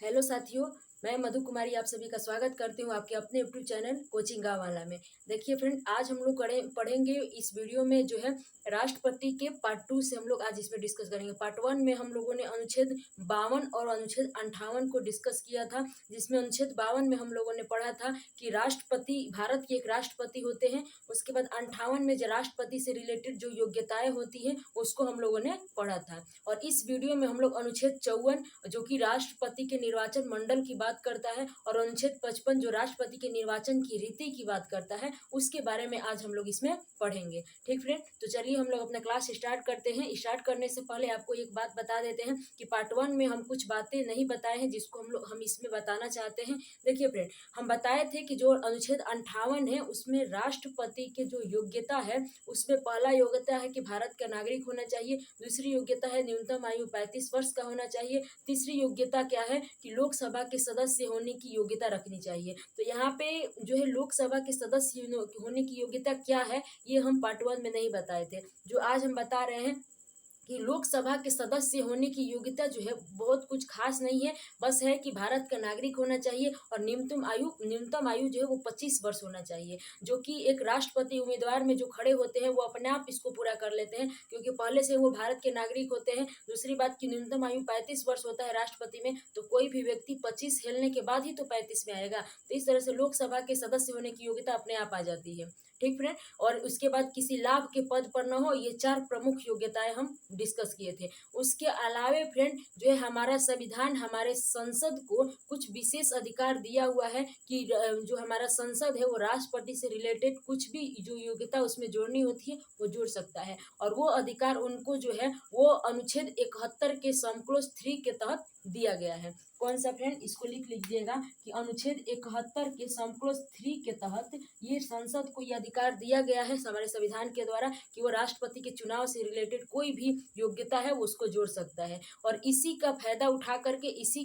Hello साथियों, मैं मधु कुमारी आप सभी का स्वागत करती हूँ आपके अपने यूट्यूब चैनल कोचिंग गाँव वाला में। देखिए फ्रेंड, आज हम लोग पढ़ेंगे इस वीडियो में जो है राष्ट्रपति के पार्ट 2 से हम लोग आज इसमें डिस्कस करेंगे। पार्ट 1 में हम लोगों ने अनुच्छेद 52 और अनुच्छेद 58 को डिस्कस किया था, जिसमें अनुच्छेद 52 में हम लोगों ने पढ़ा था कि राष्ट्रपति भारत के एक राष्ट्रपति होते हैं। उसके बाद 58 में जो राष्ट्रपति से रिलेटेड जो योग्यताएं होती हैं उसको हम लोगों ने पढ़ा था। और इस वीडियो में हम लोग अनुच्छेद 54 जो कि राष्ट्रपति के निर्वाचन मंडल की बात करता है और अनुच्छेद 55 जो राष्ट्रपति के निर्वाचन की रीति की बात करता है उसके बारे में आज हम लोग इसमें पढ़ेंगे। ठीक फ्रेंड, तो चलिए हम लोग अपना क्लास स्टार्ट करते हैं। स्टार्ट करने से पहले आपको एक बात बता देते हैं कि पार्ट 1 में हम कुछ बातें नहीं बताए हैं जिसको हम इसमें बताना चाहते हैं। देखिए फ्रेंड, हम बताए थे कि जो अनुच्छेद 58 है उसमें राष्ट्रपति के जो योग्यता है उसमें पहला योग्यता है कि भारत का नागरिक होना चाहिए, दूसरी योग्यता है न्यूनतम आयु 35 वर्ष का होना चाहिए, तीसरी योग्यता क्या है कि लोकसभा के सदस्य होने की योग्यता रखनी चाहिए। तो यहाँ पे जो है लोकसभा के सदस्य होने की योग्यता क्या है ये हम पार्ट 1 में नहीं बताए थे। जो आज हम बता रहे हैं कि लोकसभा के सदस्य होने की योग्यता जो है बहुत कुछ खास नहीं है, बस है कि भारत का नागरिक होना चाहिए और न्यूनतम आयु जो है वो 25 वर्ष होना चाहिए, जो कि एक राष्ट्रपति उम्मीदवार में जो खड़े होते हैं वो अपने आप इसको पूरा कर लेते हैं क्योंकि पहले से वो भारत के नागरिक होते हैं। दूसरी बात की न्यूनतम आयु 35 वर्ष होता है राष्ट्रपति में, तो कोई भी व्यक्ति 25 हिलने के बाद ही तो 35 में आएगा। तो इस तरह से लोकसभा के सदस्य होने की योग्यता अपने आप आ जाती है। ठीक फ्रेंड, और उसके बाद किसी लाभ के पद पर न हो, ये 4 प्रमुख योग्यताएं हम डिस्कस किए थे। उसके अलावे फ्रेंड जो है हमारा संविधान हमारे संसद को कुछ विशेष अधिकार दिया हुआ है कि जो हमारा संसद है वो राष्ट्रपति से रिलेटेड कुछ भी जो योग्यता उसमें जोड़नी होती है वो जोड़ सकता है, और वो अधिकार उनको जो है वो अनुच्छेद 71 के समक्लोज 3 के तहत दिया गया है। कौन सा फ्रेंड, इसको लिख लीजिएगा कि अनुच्छेद 71 के समक्लोज 3 के तहत ये संसद को ये अधिकार दिया गया है हमारे संविधान के द्वारा कि वो राष्ट्रपति के चुनाव से रिलेटेड कोई भी योग्यता है वो उसको जोड़ सकता है। और इसी का फायदा उठा करके इसी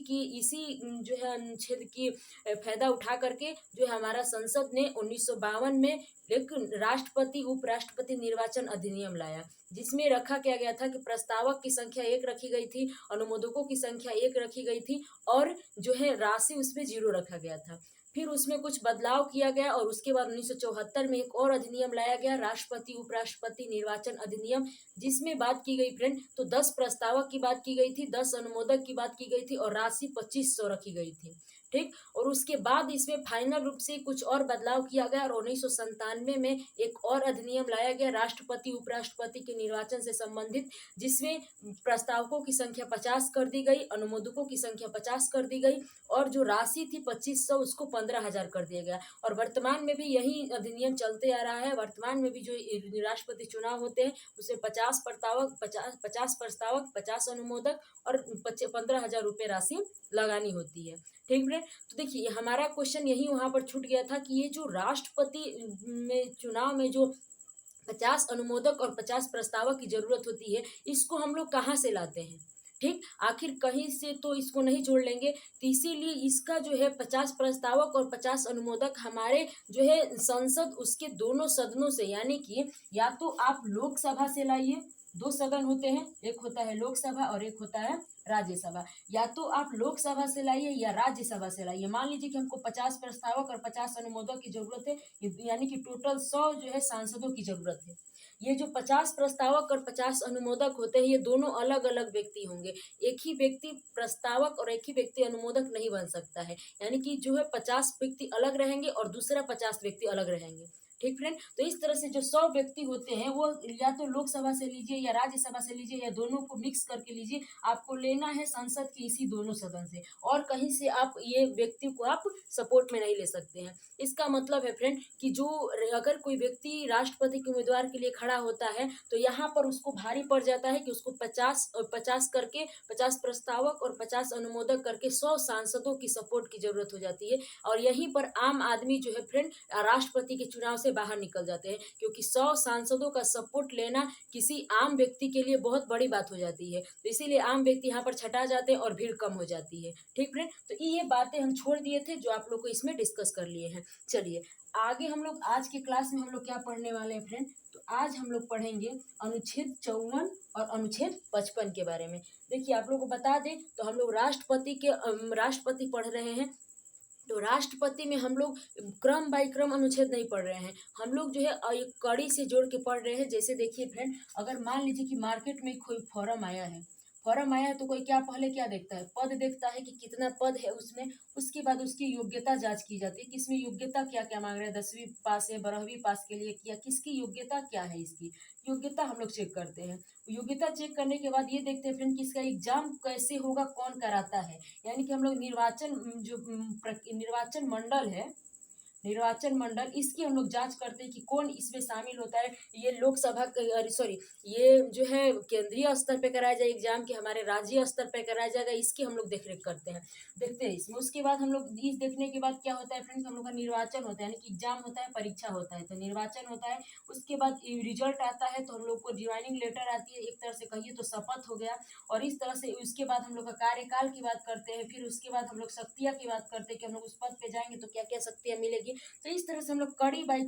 जो है अनुच्छेद की फायदा उठा करके जो है हमारा संसद ने 1952 में एक राष्ट्रपति उपराष्ट्रपति निर्वाचन अधिनियम लाया, जिसमें रखा क्या गया था कि प्रस्तावक की संख्या 1 रखी गई थी, अनुमोदकों की संख्या 1 रखी गई थी और जो है राशि उसमें 0 रखा गया था। फिर उसमें कुछ बदलाव किया गया और उसके बाद 1974 में एक और अधिनियम लाया गया, राष्ट्रपति उपराष्ट्रपति निर्वाचन अधिनियम, जिसमें बात की गई फ्रेंड तो 10 प्रस्तावक की बात की गई थी, 10 अनुमोदक की बात की गई थी और राशि 2500 रखी गई थी। ठीक, और उसके बाद इसमें फाइनल रूप से कुछ और बदलाव किया गया और 1997 में एक और अधिनियम लाया गया, राष्ट्रपति उपराष्ट्रपति के निर्वाचन से संबंधित, जिसमें प्रस्तावकों की संख्या 50 कर दी गई, अनुमोदकों की संख्या 50 कर दी गई और जो राशि थी 2500 उसको 15,000 कर दिया गया। और वर्तमान में भी यही अधिनियम चलते आ रहा है। वर्तमान में भी जो राष्ट्रपति चुनाव होते हैं उसमें 50 प्रस्तावक 50 अनुमोदक और 15,000 रुपये राशि लगानी होती है। ठीक है, तो देखिए हमारा क्वेश्चन यही वहां पर छूट गया था कि ये जो राष्ट्रपति में चुनाव में जो 50 अनुमोदक और 50 प्रस्तावक की जरूरत होती है, इसको हम लोग कहाँ से लाते हैं? ठीक, आखिर कहीं से तो इसको नहीं जोड़ लेंगे, तो इसीलिए इसका जो है 50 प्रस्तावक और 50 अनुमोदक हमारे जो है संसद उसके दोनों सदनों से, यानी कि या तो आप लोकसभा से लाइए, 2 सदन होते हैं, एक होता है लोकसभा और एक होता है राज्यसभा, या तो आप लोकसभा से लाइए या राज्यसभा से लाइए। मान लीजिए कि हमको 50 प्रस्तावक और 50 अनुमोदक की जरूरत है, यानी कि टोटल 100 जो है सांसदों की जरूरत है। ये जो 50 प्रस्तावक और 50 अनुमोदक होते हैं ये दोनों अलग अलग व्यक्ति होंगे, एक ही व्यक्ति प्रस्तावक और एक ही व्यक्ति अनुमोदक नहीं बन सकता है, यानी कि जो है 50 व्यक्ति अलग रहेंगे और दूसरा 50 व्यक्ति अलग रहेंगे। ठीक फ्रेंड, तो इस तरह से जो 100 व्यक्ति होते हैं वो या तो लोकसभा से लीजिए या राज्यसभा से लीजिए या दोनों को मिक्स करके लीजिए, आपको लेना है संसद की इसी दोनों सदन से, और कहीं से आप ये व्यक्ति को आप सपोर्ट में नहीं ले सकते हैं। इसका मतलब है फ्रेंड कि जो अगर कोई व्यक्ति राष्ट्रपति के उम्मीदवार के लिए खड़ा होता है तो यहाँ पर उसको भारी पड़ जाता है कि उसको 50 करके 50 प्रस्तावक और 50 अनुमोदक करके 100 सांसदों की सपोर्ट की जरूरत हो जाती है, और यहीं पर आम आदमी जो है फ्रेंड राष्ट्रपति के चुनाव से से बाहर निकल जाते हैं, क्योंकि 100 सांसदों का सपोर्ट लेना किसी आम व्यक्ति के लिए बहुत बड़ी बात हो जाती है। तो इसीलिए आम व्यक्ति यहाँ पर छटा जाते हैं और भीड़ कम हो जाती है। ठीक फ्रेंड, तो ये बातें हम छोड़ दिए थे जो आप लोग को इसमें डिस्कस कर लिए हैं। चलिए आगे हम लोग आज के क्लास में हम लोग क्या पढ़ने वाले हैं फ्रेंड, तो आज हम लोग पढ़ेंगे अनुच्छेद 54 और अनुच्छेद 55 के बारे में। देखिए आप लोग को बता दें तो हम लोग राष्ट्रपति पढ़ रहे हैं। तो राष्ट्रपति में हम लोग क्रम बाय क्रम अनुच्छेद नहीं पढ़ रहे हैं, हम लोग जो है एक कड़ी से जोड़ के पढ़ रहे हैं। जैसे देखिए फ्रेंड, अगर मान लीजिए कि मार्केट में कोई फॉर्म आया है तो कोई क्या पहले क्या देखता है, पद देखता है कि कितना पद है उसमें, उसके बाद उसकी योग्यता जांच की जाती है कि इसमें योग्यता क्या क्या मांग रहे हैं, 10वीं पास है, 12वीं पास के लिए किया, किसकी योग्यता क्या है, इसकी योग्यता हम लोग चेक करते हैं। योग्यता चेक करने के बाद ये देखते हैं फ्रेंड कि इसका एग्जाम कैसे होगा, कौन कराता है। यानी कि हम लोग निर्वाचन मंडल इसकी हम लोग जांच करते हैं कि कौन इसमें शामिल होता है। ये लोकसभा ये जो है केंद्रीय स्तर पे कराया जाए एग्जाम कि हमारे राज्य स्तर पे कराया जाएगा, इसकी हम लोग देखरेख देखते हैं इसमें। उसके बाद हम लोग इस देखने के बाद क्या होता है फ्रेंड्स, हम लोग का निर्वाचन होता है, यानी कि एग्जाम होता है, परीक्षा होता है, तो निर्वाचन होता है। उसके बाद रिजल्ट आता है तो हम लोग को ज्वाइनिंग लेटर आती है, एक तरह से कहिए तो शपथ हो गया। और इस तरह से उसके बाद हम लोग का कार्यकाल की बात करते हैं, फिर उसके बाद हम लोग शक्तियाँ की बात करते हैं कि हम लोग उस पद पे जाएंगे तो क्या क्या शक्तियाँ मिलेगी। तो इस तरह से हम लोग कड़ी बाई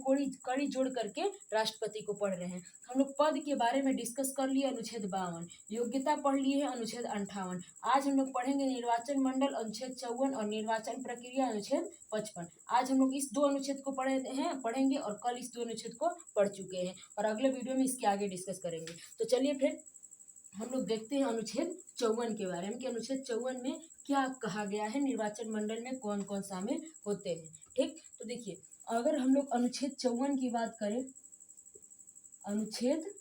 कड़ी जोड़ करके राष्ट्रपति को पढ़ रहे हैं। हम लोग पद के बारे में डिस्कस कर लिए, अनुच्छेद 52, योग्यता पढ़ लिए है अनुच्छेद 58। आज हम लोग पढ़ेंगे निर्वाचन मंडल अनुच्छेद 54 और निर्वाचन प्रक्रिया अनुच्छेद 55। आज हम लोग इस दो अनुच्छेद को पढ़ेंगे और कल इस दो अनुच्छेद को पढ़ चुके हैं और अगले वीडियो में इसके आगे डिस्कस करेंगे। तो चलिए फिर हम लोग देखते हैं अनुच्छेद 54 के बारे में कि अनुच्छेद 54 में क्या कहा गया है, निर्वाचन मंडल में कौन कौन शामिल होते हैं। ठीक, तो देखिए अगर हम लोग अनुच्छेद 54 की बात करें, अनुच्छेद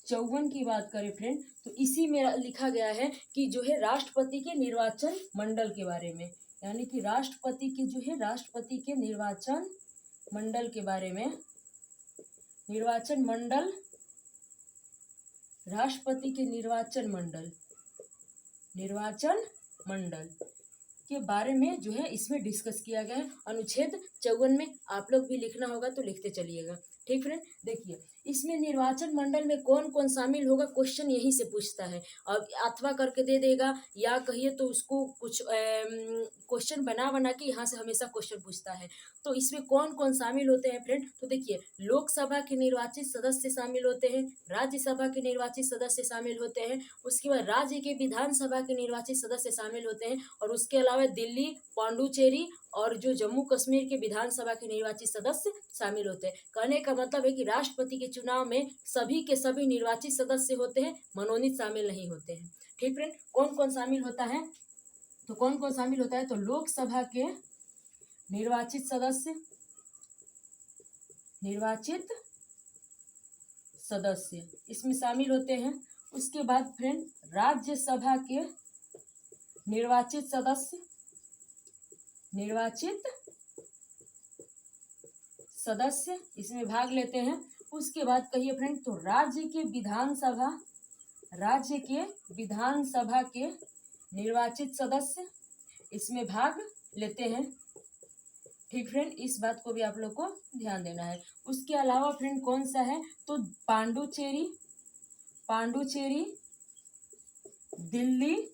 54 की बात करें फ्रेंड, तो इसी में लिखा गया है कि जो है राष्ट्रपति के निर्वाचन मंडल के बारे में, यानी कि राष्ट्रपति के निर्वाचन मंडल के बारे में, राष्ट्रपति के निर्वाचन मंडल के बारे में जो है इसमें डिस्कस किया गया है। अनुच्छेद 54 में आप लोग भी लिखना होगा तो लिखते चलिएगा। ठीक फ्रेंड, देखिए इसमें निर्वाचन मंडल में कौन कौन शामिल होगा, क्वेश्चन यहीं से पूछता है और अथवा करके दे देगा, या कहिए तो उसको कुछ क्वेश्चन बना के यहाँ से हमेशा क्वेश्चन पूछता है। तो इसमें कौन कौन शामिल होते हैं फ्रेंड, तो देखिए लोकसभा के निर्वाचित सदस्य शामिल होते हैं, राज्यसभा के निर्वाचित सदस्य शामिल होते हैं, उसके बाद राज्य के विधानसभा के निर्वाचित सदस्य शामिल होते हैं, और उसके अलावा दिल्ली, पांडुचेरी और जो जम्मू कश्मीर के विधानसभा के निर्वाचित सदस्य शामिल होते हैं। कहने का मतलब है कि राष्ट्रपति के चुनाव में सभी के सभी निर्वाचित सदस्य होते हैं, मनोनीत शामिल नहीं होते हैं। ठीक फ्रेंड, कौन कौन शामिल होता है, तो लोकसभा के निर्वाचित सदस्य इसमें शामिल होते हैं। उसके बाद फ्रेंड राज्यसभा के निर्वाचित सदस्य इसमें भाग लेते हैं। उसके बाद कहिए फ्रेंड, तो राज्य के विधानसभा के निर्वाचित सदस्य इसमें भाग लेते हैं। ठीक फ्रेंड, इस बात को भी आप लोग को ध्यान देना है। उसके अलावा फ्रेंड कौन सा है, तो पांडुचेरी, दिल्ली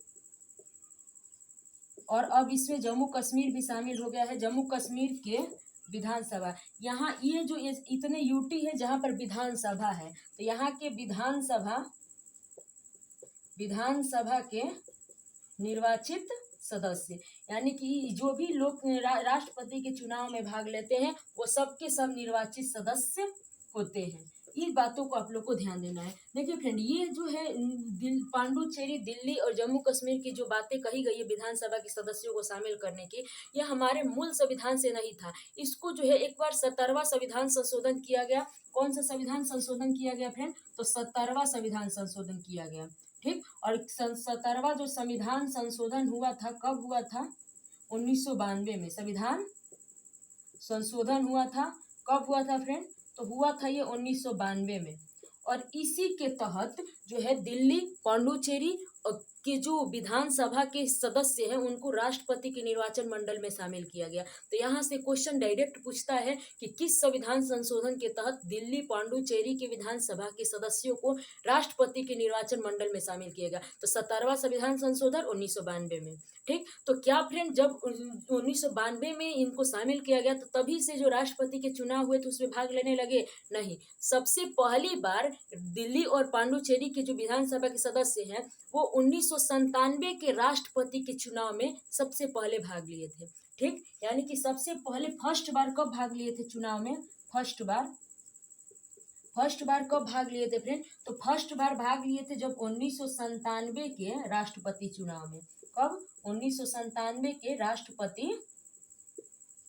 और अब इसमें जम्मू कश्मीर भी शामिल हो गया है। जम्मू कश्मीर के विधानसभा, यहाँ ये जो इतने यूटी है जहाँ पर विधानसभा है, तो यहाँ के विधानसभा के निर्वाचित सदस्य, यानी कि जो भी लोग राष्ट्रपति के चुनाव में भाग लेते हैं वो सबके सब निर्वाचित सदस्य होते हैं। इन बातों को आप लोग को ध्यान देना है। देखिए फ्रेंड, ये जो है पांडुचेरी, दिल्ली और जम्मू कश्मीर की जो बातें कही गई है विधानसभा के सदस्यों को शामिल करने की, यह हमारे मूल संविधान से नहीं था। इसको जो है एक बार 17वां संविधान संशोधन किया गया। कौन सा संविधान संशोधन किया गया फ्रेंड, तो 17वां संविधान संशोधन किया गया। ठीक, और 17वां जो संविधान संशोधन हुआ था, कब हुआ था, 1992 में संविधान संशोधन हुआ था। कब हुआ था फ्रेंड, तो हुआ था ये 1992 में। और इसी के तहत जो है दिल्ली, पांडुचेरी के जो विधानसभा के सदस्य हैं उनको राष्ट्रपति के निर्वाचन मंडल में शामिल किया गया। तो यहाँ से क्वेश्चन डायरेक्ट पूछता है कि किस संविधान संशोधन के तहत दिल्ली, पांडुचेरी के विधानसभा के सदस्यों को राष्ट्रपति के निर्वाचन मंडल में शामिल किया गया। तो 17वां संविधान संशोधन 1992 में। ठीक, तो क्या फ्रेंड जब 1992 में इनको शामिल किया गया तो तभी से जो राष्ट्रपति के चुनाव हुए तो उसमें भाग लेने लगे? नहीं, सबसे पहली बार दिल्ली और पांडुचेरी के जो विधानसभा के सदस्य हैं वो 1997 के राष्ट्रपति के चुनाव में सबसे पहले भाग लिए थे। ठीक, यानी कि सबसे पहले फर्स्ट बार कब भाग लिए थे चुनाव में? फर्स्ट बार कब भाग लिए थे फ्रेंड? तो फर्स्ट बार भाग लिए थे जब 1997 के राष्ट्रपति चुनाव में। कब? 1997 के राष्ट्रपति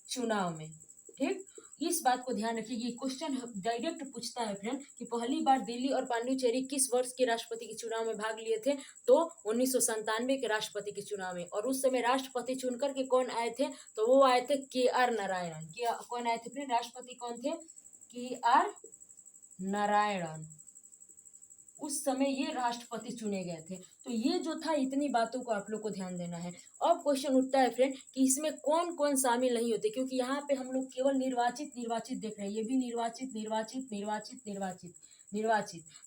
चुनाव में। ठीक, इस बात को ध्यान रखिए। ये क्वेश्चन डायरेक्ट पूछता है फ्रेंड कि पहली बार दिल्ली और पांडुचेरी किस वर्ष के राष्ट्रपति के चुनाव में भाग लिए थे? तो 1997 के राष्ट्रपति के चुनाव में। और उस समय राष्ट्रपति चुनकर के कौन आए थे? तो वो आए थे KR नारायणन। कौन आए थे फ्रेंड? राष्ट्रपति कौन थे? KR नारायणन। उस समय ये राष्ट्रपति चुने गए थे। तो ये जो था, इतनी बातों को आप लोग को ध्यान देना है। अब क्वेश्चन उठता है फ्रेंड कि इसमें कौन कौन शामिल नहीं होते, क्योंकि यहाँ पे हम लोग केवल निर्वाचित देख रहे हैं। ये भी निर्वाचित।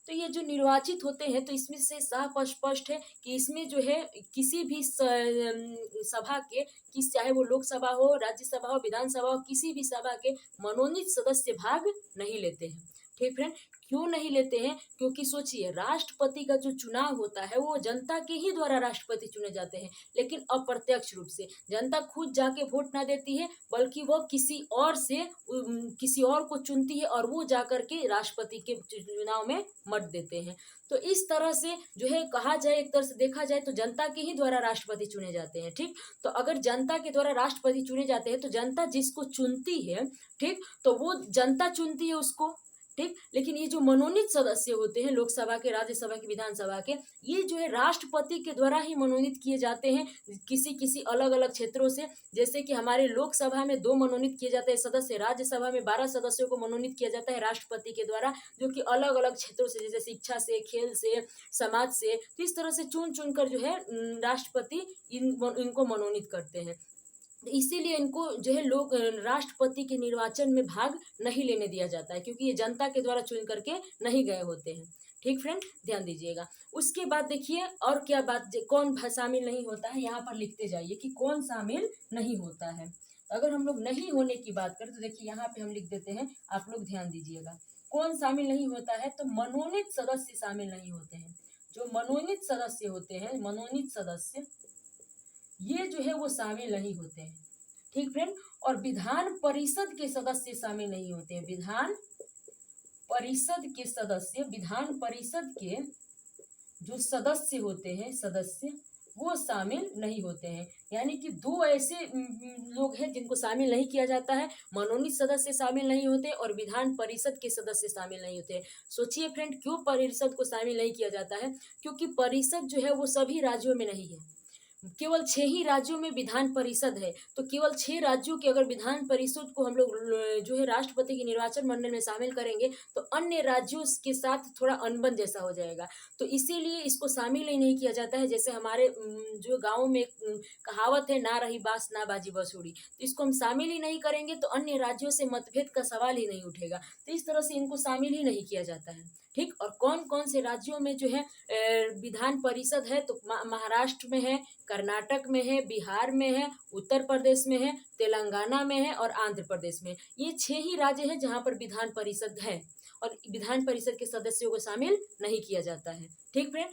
तो ये जो निर्वाचित होते हैं तो इसमें से साफ स्पष्ट है कि इसमें जो है किसी भी सभा के, चाहे वो लोकसभा हो, राज्यसभा हो, विधानसभा हो, किसी भी सभा के मनोनीत सदस्य भाग नहीं लेते हैं। ठीक फ्रेंड, क्यों नहीं लेते हैं? क्योंकि सोचिए, राष्ट्रपति का जो चुनाव होता है वो जनता के ही द्वारा राष्ट्रपति चुने जाते हैं, लेकिन अप्रत्यक्ष रूप से। जनता खुद जाके वोट ना देती है, बल्कि वो किसी और को चुनती है और वो जाकर के राष्ट्रपति के चुनाव में मत देते हैं। तो इस तरह से जो है कहा जाए, एक तरह से देखा जाए तो जनता के ही द्वारा राष्ट्रपति चुने जाते हैं। ठीक, तो अगर जनता के द्वारा राष्ट्रपति चुने जाते हैं तो जनता जिसको चुनती है, ठीक, तो वो जनता चुनती है उसको। ठीक, लेकिन ये जो मनोनीत सदस्य होते हैं लोकसभा के, राज्यसभा के, विधानसभा के, ये जो है राष्ट्रपति के द्वारा ही मनोनीत किए जाते हैं किसी अलग अलग क्षेत्रों से। जैसे कि हमारे लोकसभा में 2 मनोनीत किए जाते हैं सदस्य, राज्यसभा में 12 सदस्यों को मनोनीत किया जाता है राष्ट्रपति के द्वारा, जो कि अलग अलग क्षेत्रों से, जैसे शिक्षा से, खेल से, समाज से, तो इस तरह से चुन कर जो है राष्ट्रपति इनको मनोनीत करते हैं। इसीलिए इनको जो है लोग राष्ट्रपति के निर्वाचन में भाग नहीं लेने दिया जाता है, क्योंकि ये जनता के द्वारा चुन करके नहीं गए होते हैं। ठीक फ्रेंड, ध्यान दीजिएगा। उसके बाद देखिए और क्या बात, कौन शामिल नहीं होता है, यहाँ पर लिखते जाइए कि कौन शामिल नहीं होता है। अगर हम लोग नहीं होने की बात करें तो देखिए यहाँ पे हम लिख देते हैं, आप लोग ध्यान दीजिएगा। कौन शामिल नहीं होता है? तो मनोनीत सदस्य शामिल नहीं होते हैं। जो मनोनीत सदस्य होते हैं, मनोनीत सदस्य, ये जो है वो शामिल नहीं होते हैं। ठीक फ्रेंड, और विधान परिषद के सदस्य शामिल नहीं होते हैं। विधान परिषद के सदस्य, विधान परिषद के जो सदस्य होते हैं, सदस्य, वो शामिल नहीं होते हैं। यानी कि 2 ऐसे लोग हैं जिनको शामिल नहीं किया जाता है। मनोनीत सदस्य शामिल नहीं होते और विधान परिषद के सदस्य शामिल नहीं होते। सोचिए फ्रेंड, क्यों परिषद को शामिल नहीं किया जाता है? क्योंकि परिषद जो है वो सभी राज्यों में नहीं है। केवल 6 ही राज्यों में विधान परिषद है। तो केवल 6 राज्यों के अगर विधान परिषद को हम लोग जो है राष्ट्रपति के निर्वाचन मंडल में शामिल करेंगे तो अन्य राज्यों के साथ थोड़ा अनबन जैसा हो जाएगा। तो इसीलिए इसको शामिल ही नहीं किया जाता है। जैसे हमारे जो गाँव में कहावत है, ना रही बांस ना बाजी बसुड़ी, तो इसको हम शामिल ही नहीं करेंगे तो अन्य राज्यों से मतभेद का सवाल ही नहीं उठेगा। तो इस तरह से इनको शामिल ही नहीं किया जाता है। ठीक, और कौन कौन से राज्यों में जो है विधान परिषद है? तो महाराष्ट्र में है, कर्नाटक में है, बिहार में है, उत्तर प्रदेश में है, तेलंगाना में है और आंध्र प्रदेश में। ये 6 ही राज्य हैं जहां पर विधान परिषद है और विधान परिषद के सदस्यों को शामिल नहीं किया जाता है। ठीक फ्रेंड,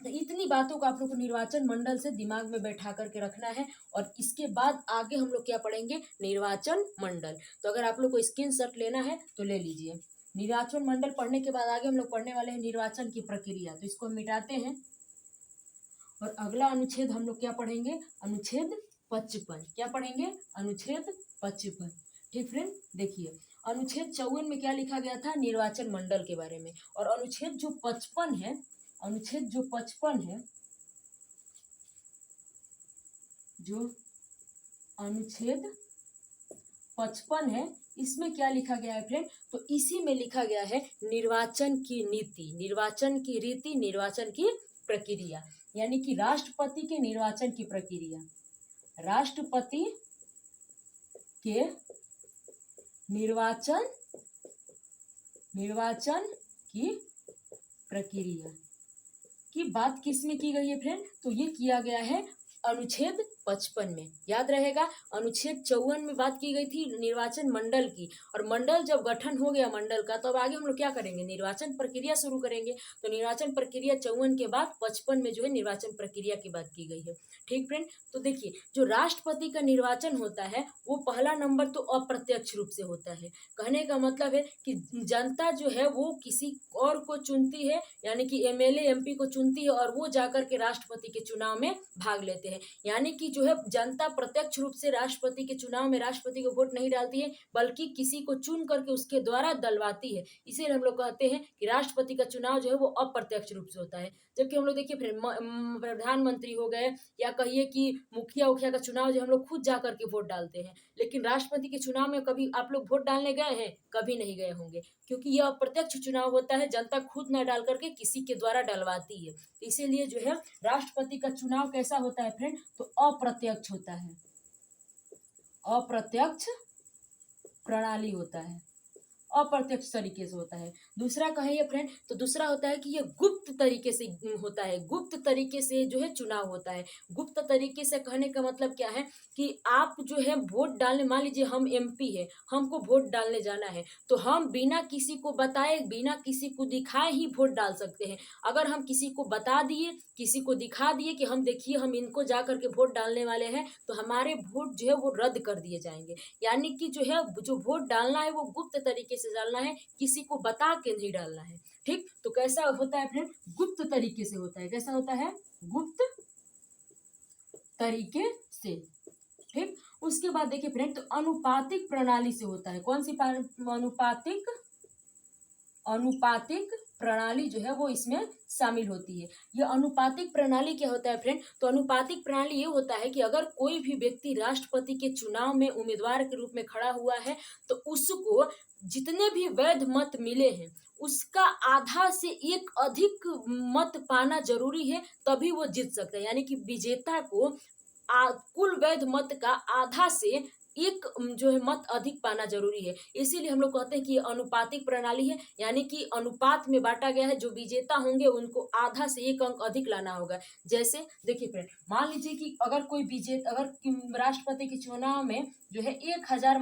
तो इतनी बातों को आप लोग को निर्वाचन मंडल से दिमाग में बैठा करके रखना है। और इसके बाद आगे हम लोग क्या पढ़ेंगे? निर्वाचन मंडल। तो अगर आप लोग को स्क्रीनशॉट लेना है तो ले लीजिए। निर्वाचन मंडल पढ़ने के बाद आगे हम लोग पढ़ने वाले हैं निर्वाचन की प्रक्रिया। तो इसको हम मिटाते हैं और अगला अनुच्छेद हम लोग क्या पढ़ेंगे? अनुच्छेद 55। क्या पढ़ेंगे? अनुच्छेद 55। ठीक फ्रेंड, देखिए अनुच्छेद 54 में क्या लिखा गया था? निर्वाचन मंडल के बारे में। और अनुच्छेद जो 55 है, अनुच्छेद जो 55 है, जो अनुच्छेद 55 है, इसमें क्या लिखा गया है फ्रेंड, तो इसी में लिखा गया है निर्वाचन की नीति, निर्वाचन की रीति, निर्वाचन की प्रक्रिया, यानी कि राष्ट्रपति के निर्वाचन की प्रक्रिया, राष्ट्रपति के निर्वाचन की प्रक्रिया की बात किसमें की गई है फ्रेंड, तो ये किया गया है अनुच्छेद 55 में। याद रहेगा अनुच्छेद 54 में बात की गई थी निर्वाचन मंडल की, और मंडल जब गठन हो गया मंडल का, तो अब आगे हम लोग क्या करेंगे, निर्वाचन प्रक्रिया शुरू करेंगे। तो निर्वाचन प्रक्रिया 54 के बाद 55 में जो है निर्वाचन प्रक्रिया की बात की गई है। ठीक फ्रेंड, तो देखिए जो राष्ट्रपति का निर्वाचन होता है वो पहला नंबर तो अप्रत्यक्ष रूप से होता है। कहने का मतलब है कि जनता जो है वो किसी और को चुनती है, यानी कि एमएलए एमपी को चुनती है, और वो जाकर के राष्ट्रपति के चुनाव में भाग लेते हैं। यानी कि जो है जनता प्रत्यक्ष रूप से राष्ट्रपति के चुनाव में राष्ट्रपति को वोट नहीं डालती है, बल्कि किसी को चुन करके उसके द्वारा डलवाती है। इसीलिए हम लोग कहते हैं कि राष्ट्रपति का चुनाव जो है वो अप्रत्यक्ष रूप से होता है। जबकि हम लोग देखिए फिर प्रधानमंत्री हो गए, या कहिए कि मुखिया उखिया का चुनाव जो हम लोग खुद जा करके वोट डालते हैं, लेकिन राष्ट्रपति के चुनाव में कभी आप लोग वोट डालने गए हैं, कभी नहीं गए होंगे, क्योंकि यह अप्रत्यक्ष चुनाव होता है, जनता खुद न डाल करके किसी के द्वारा डलवाती है। इसीलिए जो है राष्ट्रपति का चुनाव कैसा होता है फ्रेंड, तो अप्रत्यक्ष होता है, अप्रत्यक्ष प्रणाली होता है, अप्रत्यक्ष तरीके से होता है। दूसरा कहेंगे फ्रेंड, तो दूसरा होता है कि ये गुप्त तरीके से होता है, गुप्त तरीके से जो है चुनाव होता है। गुप्त तरीके से कहने का मतलब क्या है कि आप जो है वोट डालने, मान लीजिए हम एमपी है, हमको वोट डालने जाना है, तो हम बिना किसी को बताए, बिना किसी को दिखाए ही वोट डाल सकते हैं। अगर हम किसी को बता दिए, किसी को दिखा दिए कि हम देखिए हम इनको जा करके वोट डालने वाले हैं, तो हमारे वोट जो है वो रद्द कर दिए जाएंगे। यानी कि जो है जो वोट डालना है वो गुप्त तरीके से डालना है, किसी को बता के नहीं डालना है। ठीक, तो कैसा होता है फ्रेंड, गुप्त तरीके से होता है। कैसा होता है, गुप्त तरीके से। ठीक, उसके बाद देखिए फ्रेंड, तो अनुपातिक प्रणाली से होता है। कौन सी अनुपातिक प्रणाली जो है वो इसमें शामिल होती है। ये अनुपातिक प्रणाली क्या होता है फ्रेंड, तो अनुपातिक प्रणाली ये होता है कि अगर कोई भी व्यक्ति राष्ट्रपति के चुनाव में उम्मीदवार के रूप में खड़ा हुआ है, तो उसको जितने भी वैध मत मिले हैं उसका आधा से एक अधिक मत पाना जरूरी है, तभी वो जीत सकता है। यानी कि विजेता को कुल वैध मत का आधा से एक जो है मत अधिक पाना जरूरी है। इसीलिए हम लोग कहते हैं कि ये अनुपातिक प्रणाली है, यानी कि अनुपात में बांटा गया है। जो विजेता होंगे उनको आधा से एक अंक अधिक लाना होगा। जैसे देखिए फ्रेंड, मान लीजिए कि अगर कोई विजेता, अगर राष्ट्रपति के चुनाव में जो है 1000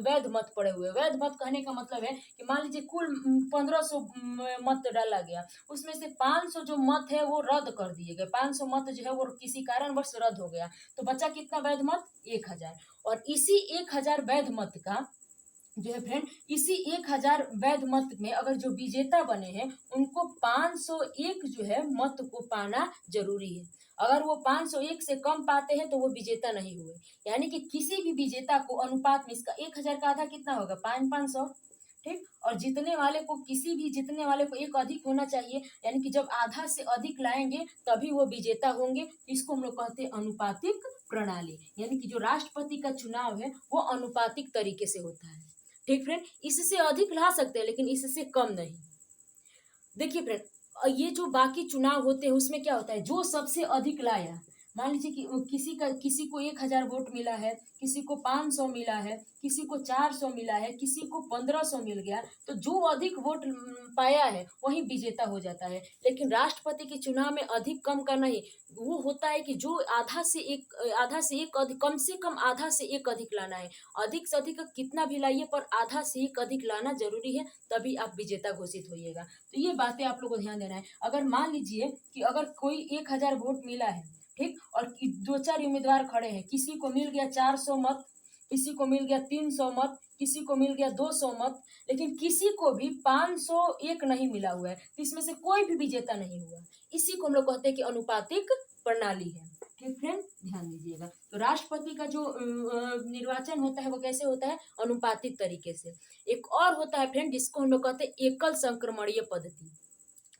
वैध मत पड़े हुए, वैध मत कहने का मतलब है कि मान लीजिए कुल 1500 मत डाला गया, उसमें से 500 जो मत है वो रद्द कर दिए गए, 500 मत जो है वो किसी कारणवश रद्द हो गया, तो बचा कितना वैध मत, 1000। और इसी 1000 वैध मत का जो है फ्रेंड, इसी 1000 वैध मत में अगर जो विजेता बने हैं उनको 501 जो है मत को पाना जरूरी है। अगर वो 501 से कम पाते हैं तो वो विजेता नहीं हुए। यानी कि किसी भी विजेता को अनुपात में, इसका 1000 का आधा कितना होगा, 500। ठीक, और जीतने वाले को, किसी भी जीतने वाले को एक अधिक होना चाहिए, यानी कि जब आधा से अधिक लाएंगे तभी वो विजेता होंगे। इसको हम लोग कहते हैं अनुपातिक प्रणाली। यानी कि जो राष्ट्रपति का चुनाव है वो अनुपातिक तरीके से होता है। ठीक फ्रेंड, इससे अधिक ला सकते हैं लेकिन इससे कम नहीं। देखिए फ्रेंड, ये जो बाकी चुनाव होते हैं उसमें क्या होता है, जो सबसे अधिक लाया, मान लीजिए कि किसी को 1000 वोट मिला है, किसी को 500 मिला है, किसी को 400 मिला है, किसी को 1500 मिल गया, तो जो अधिक वोट पाया है वही विजेता हो जाता है। लेकिन राष्ट्रपति के चुनाव में अधिक कम का नहीं, वो होता है कि जो आधा से एक अधिक, कम से कम आधा से एक अधिक लाना है। अधिक से अधिक कितना भी लाइए पर आधा से एक अधिक लाना जरूरी है, तभी आप विजेता घोषित होइएगा। तो ये बातें आप लोगों को ध्यान देना है। अगर मान लीजिए कि अगर कोई 1000 वोट मिला है, ठीक, और 2-4 उम्मीदवार खड़े हैं, किसी को मिल गया 400 मत, किसी को मिल गया 300 मत, किसी को मिल गया 200 मत, लेकिन किसी को भी 501 नहीं मिला हुआ है, तो इसमें से कोई भी विजेता नहीं हुआ। इसी को हम लोग कहते हैं कि अनुपातिक प्रणाली है। ठीक फ्रेंड, ध्यान दीजिएगा। तो राष्ट्रपति का जो निर्वाचन होता है वो कैसे होता है, अनुपातिक तरीके से। एक और होता है फ्रेंड जिसको हम लोग कहते हैं एकल संक्रमणीय पद्धति।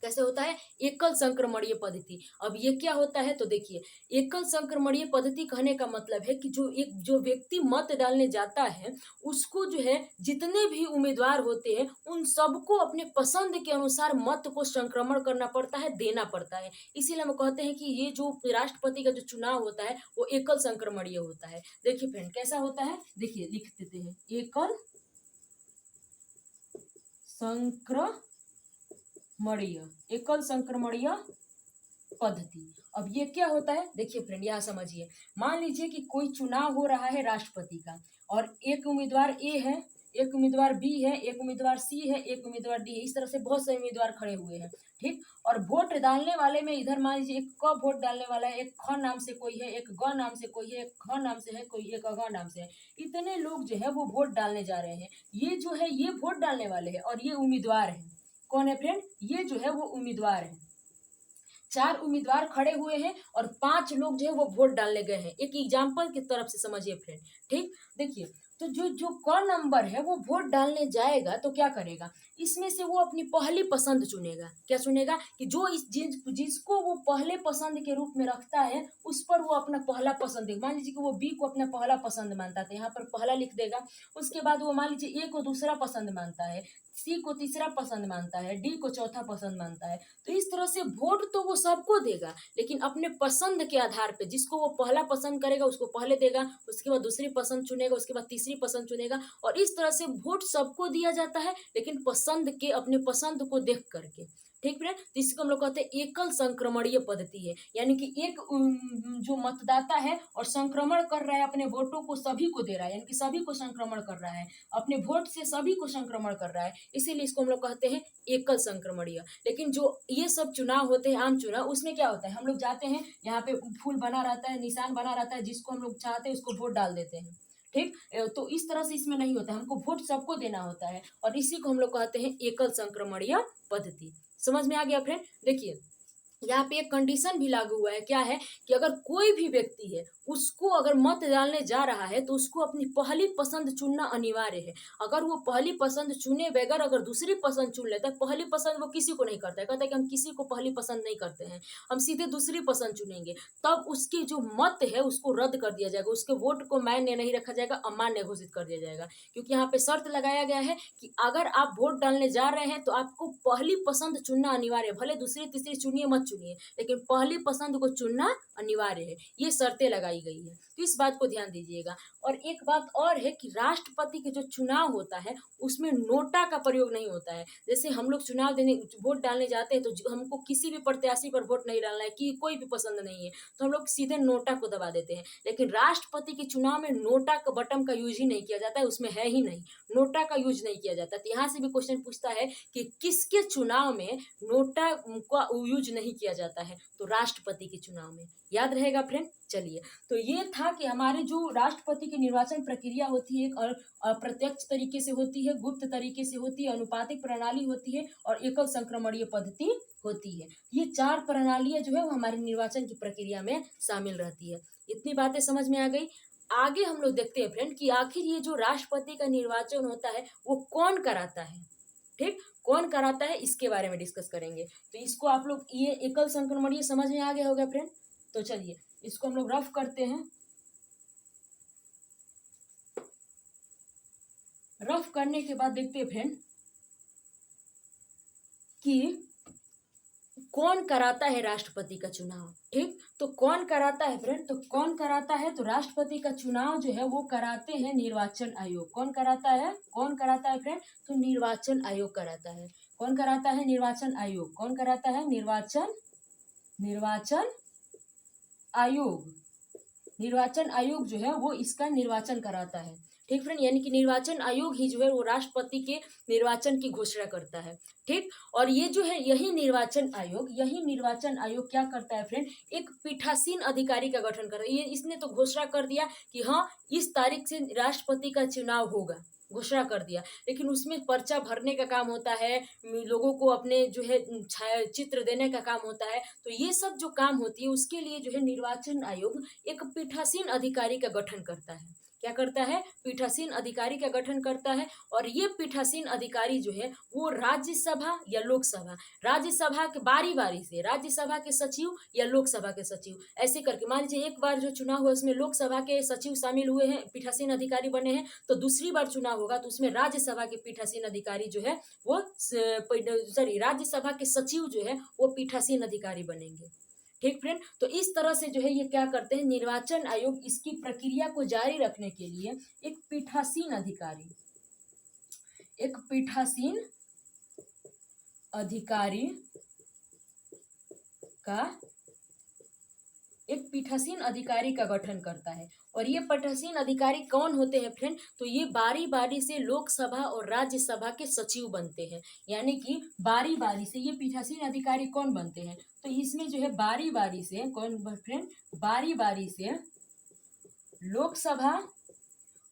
कैसे होता है, एकल संक्रमणीय पद्धति। अब ये क्या होता है, तो देखिए एकल संक्रमणीय पद्धति कहने का मतलब है कि जो व्यक्ति मत डालने जाता है उसको जो है जितने भी उम्मीदवार होते हैं उन सबको अपने पसंद के अनुसार मत को संक्रमण करना पड़ता है, देना पड़ता है। इसीलिए हम कहते हैं कि ये जो राष्ट्रपति का जो चुनाव होता है वो एकल संक्रमणीय होता है। देखिए फ्रेंड कैसा होता है, देखिए लिख देते हैं, एकल एकल संक्रमणीय पद्धति। अब ये क्या होता है, देखिए फ्रेंड यहाँ समझिए, मान लीजिए कि कोई चुनाव हो रहा है राष्ट्रपति का और एक उम्मीदवार ए है, एक उम्मीदवार बी है, एक उम्मीदवार सी है, एक उम्मीदवार डी है, इस तरह से बहुत से उम्मीदवार खड़े हुए हैं, ठीक। और वोट डालने वाले में इधर मान लीजिए एक क वोट डालने वाला है, एक ख नाम से कोई है, एक ग नाम से कोई है, एक ख नाम से है कोई, एक अ नाम से है। इतने लोग जो है वो वोट डालने जा रहे हैं। ये जो है ये वोट डालने वाले हैं और ये उम्मीदवार है। कौन है फ्रेंड, ये जो है वो उम्मीदवार है। 4 उम्मीदवार खड़े हुए हैं और 5 लोग जो है वो वोट डालने गए हैं। एक एग्जाम्पल की तरफ से समझिए फ्रेंड, ठीक। देखिए तो जो जो क नंबर है वो वोट डालने जाएगा तो क्या करेगा, इसमें से वो अपनी पहली पसंद चुनेगा। क्या चुनेगा कि जो जिसको वो पहले पसंद के रूप में रखता है उस पर वो अपना पहला पसंद देगा। मान लीजिए कि वो बी को अपना पहला पसंद मानता है, यहाँ पर पहला लिख देगा। उसके बाद वो मान लीजिए ए को दूसरा पसंद मानता है, सी को तीसरा पसंद मानता है, डी को चौथा पसंद मानता है। तो इस तरह से वोट तो वो सबको देगा लेकिन अपने पसंद के आधार पे, जिसको वो पहला पसंद करेगा उसको पहले देगा, उसके बाद दूसरी पसंद चुनेगा, उसके बाद तीसरी पसंद चुनेगा। और इस तरह से वोट सबको दिया जाता है लेकिन पसंद के, अपने पसंद को देख करके, ठीक फ्रेंड। तो इसको हम लोग कहते हैं एकल संक्रमणीय पद्धति है, यानी कि एक जो मतदाता है और संक्रमण कर रहा है, अपने वोटों को सभी को दे रहा है, यानी कि सभी को संक्रमण कर रहा है, अपने वोट से सभी को संक्रमण कर रहा है, इसीलिए इसको हम लोग कहते हैं एकल संक्रमणीय। लेकिन जो ये सब चुनाव होते हैं, आम चुनाव, उसमें क्या होता है, हम लोग जाते हैं, यहाँ पे फूल बना रहता है, निशान बना रहता है, जिसको हम लोग चाहते हैं उसको वोट डाल देते हैं, ठीक। तो इस तरह से इसमें नहीं होता है, हमको वोट सबको देना होता है और इसी को हम लोग कहते हैं एकल संक्रमणीय पद्धति। समझ में आ गया फ्रेंड। देखिए यहाँ पे एक कंडीशन भी लागू हुआ है, क्या है कि अगर कोई भी व्यक्ति है उसको अगर मत डालने जा रहा है तो उसको अपनी पहली पसंद चुनना अनिवार्य है। अगर वो पहली पसंद चुने बगैर अगर दूसरी पसंद चुन लेता है, पहली पसंद वो किसी को नहीं करता है, कहता है कि हम किसी को पहली पसंद नहीं करते हैं, हम सीधे दूसरी पसंद चुनेंगे, तब उसकी जो मत है उसको रद्द कर दिया जाएगा, उसके वोट को मान्य नहीं रखा जाएगा, अमान्य घोषित कर दिया जाएगा। क्योंकि यहाँ पे शर्त लगाया गया है कि अगर आप वोट डालने जा रहे हैं तो आपको पहली पसंद चुनना अनिवार्य है, भले दूसरी तीसरी चुनिए मत चुनिए लेकिन पहली पसंद को चुनना अनिवार्य है। ये शर्तें लगाई गई है, तो इस बात को ध्यान दीजिएगा। और एक बात और है कि राष्ट्रपति के जो चुनाव होता है उसमें नोटा का प्रयोग नहीं होता है। जैसे हम लोग चुनाव देने, वोट डालने जाते हैं तो हमको किसी भी प्रत्याशी पर वोट नहीं डालना है कि कोई भी पसंद नहीं है तो हम लोग सीधे नोटा को दबा देते हैं। लेकिन राष्ट्रपति के चुनाव में नोटा का बटन का यूज ही नहीं किया जाता है, उसमें है ही नहीं, नोटा का यूज नहीं किया जाता। तो यहाँ से भी क्वेश्चन पूछता है कि किसके चुनाव में नोटा का यूज नहीं किया जाता है, तो राष्ट्रपति के चुनाव में। याद रहेगा फ्रेंड। चलिए, तो ये था कि हमारे जो राष्ट्रपति की निर्वाचन प्रक्रिया होती है, एक अप्रत्यक्ष तरीके से होती है, गुप्त तरीके से होती है, अनुपातिक प्रणाली होती है और एकल संक्रमणीय पद्धति होती है। ये 4 प्रणालियां जो है वो हमारे निर्वाचन की प्रक्रिया में शामिल रहती है। इतनी बातें समझ में आ गई। आगे हम लोग देखते हैं फ्रेंड कि आखिर ये जो राष्ट्रपति का निर्वाचन होता है वो कौन कराता है, ठीक, कौन कराता है, इसके बारे में डिस्कस करेंगे। तो इसको आप लोग, ये एकल संक्रमणीय समझ में आ गया होगा फ्रेंड। तो चलिए इसको हम लोग रफ करते हैं। रफ करने के बाद देखते हैं फ्रेंड कि कौन कराता है राष्ट्रपति का चुनाव, ठीक। तो कौन कराता है फ्रेंड, तो कौन कराता है, तो राष्ट्रपति का चुनाव जो है वो कराते हैं निर्वाचन आयोग। कौन कराता है, कौन कराता है फ्रेंड, तो निर्वाचन आयोग कराता है। कौन कराता है, निर्वाचन आयोग। कौन कराता है, निर्वाचन आयोग। निर्वाचन आयोग जो है वो इसका निर्वाचन कराता है, ठीक फ्रेंड। यानी कि निर्वाचन आयोग ही जो है वो राष्ट्रपति के निर्वाचन की घोषणा करता है, ठीक। और ये जो है यही निर्वाचन आयोग क्या करता है फ्रेंड, एक पीठासीन अधिकारी का गठन करता है। ये इसने तो घोषणा कर दिया कि हाँ इस तारीख से राष्ट्रपति का चुनाव होगा, घोषणा कर दिया, लेकिन उसमें पर्चा भरने का काम होता है, लोगों को अपने जो है छाया चित्र देने का काम होता है। तो ये सब जो काम होती है उसके लिए जो है निर्वाचन आयोग एक पीठासीन अधिकारी का गठन करता है। क्या करता है? पीठासीन अधिकारी का गठन करता है। और ये पीठासीन अधिकारी जो है वो राज्यसभा या लोकसभा, राज्यसभा के बारी बारी से राज्यसभा के सचिव या लोकसभा के सचिव ऐसे करके, मान लीजिए एक बार जो चुनाव हुआ उसमें लोकसभा के सचिव शामिल हुए हैं, पीठासीन अधिकारी बने हैं, तो दूसरी बार चुनाव होगा तो उसमें राज्यसभा के पीठासीन अधिकारी जो है वो राज्यसभा के सचिव जो है वो पीठासीन अधिकारी बनेंगे। ठीक फ्रेंड, तो इस तरह से जो है ये क्या करते हैं, निर्वाचन आयोग इसकी प्रक्रिया को जारी रखने के लिए एक पीठासीन अधिकारी का गठन करता है। और ये पीठासीन अधिकारी कौन होते हैं फ्रेंड? तो ये बारी बारी से लोकसभा और राज्यसभा के सचिव बनते हैं। यानी कि बारी बारी से ये पीठासीन अधिकारी कौन बनते हैं? तो इसमें जो है बारी बारी से कौन फ्रेंड? बारी बारी से लोकसभा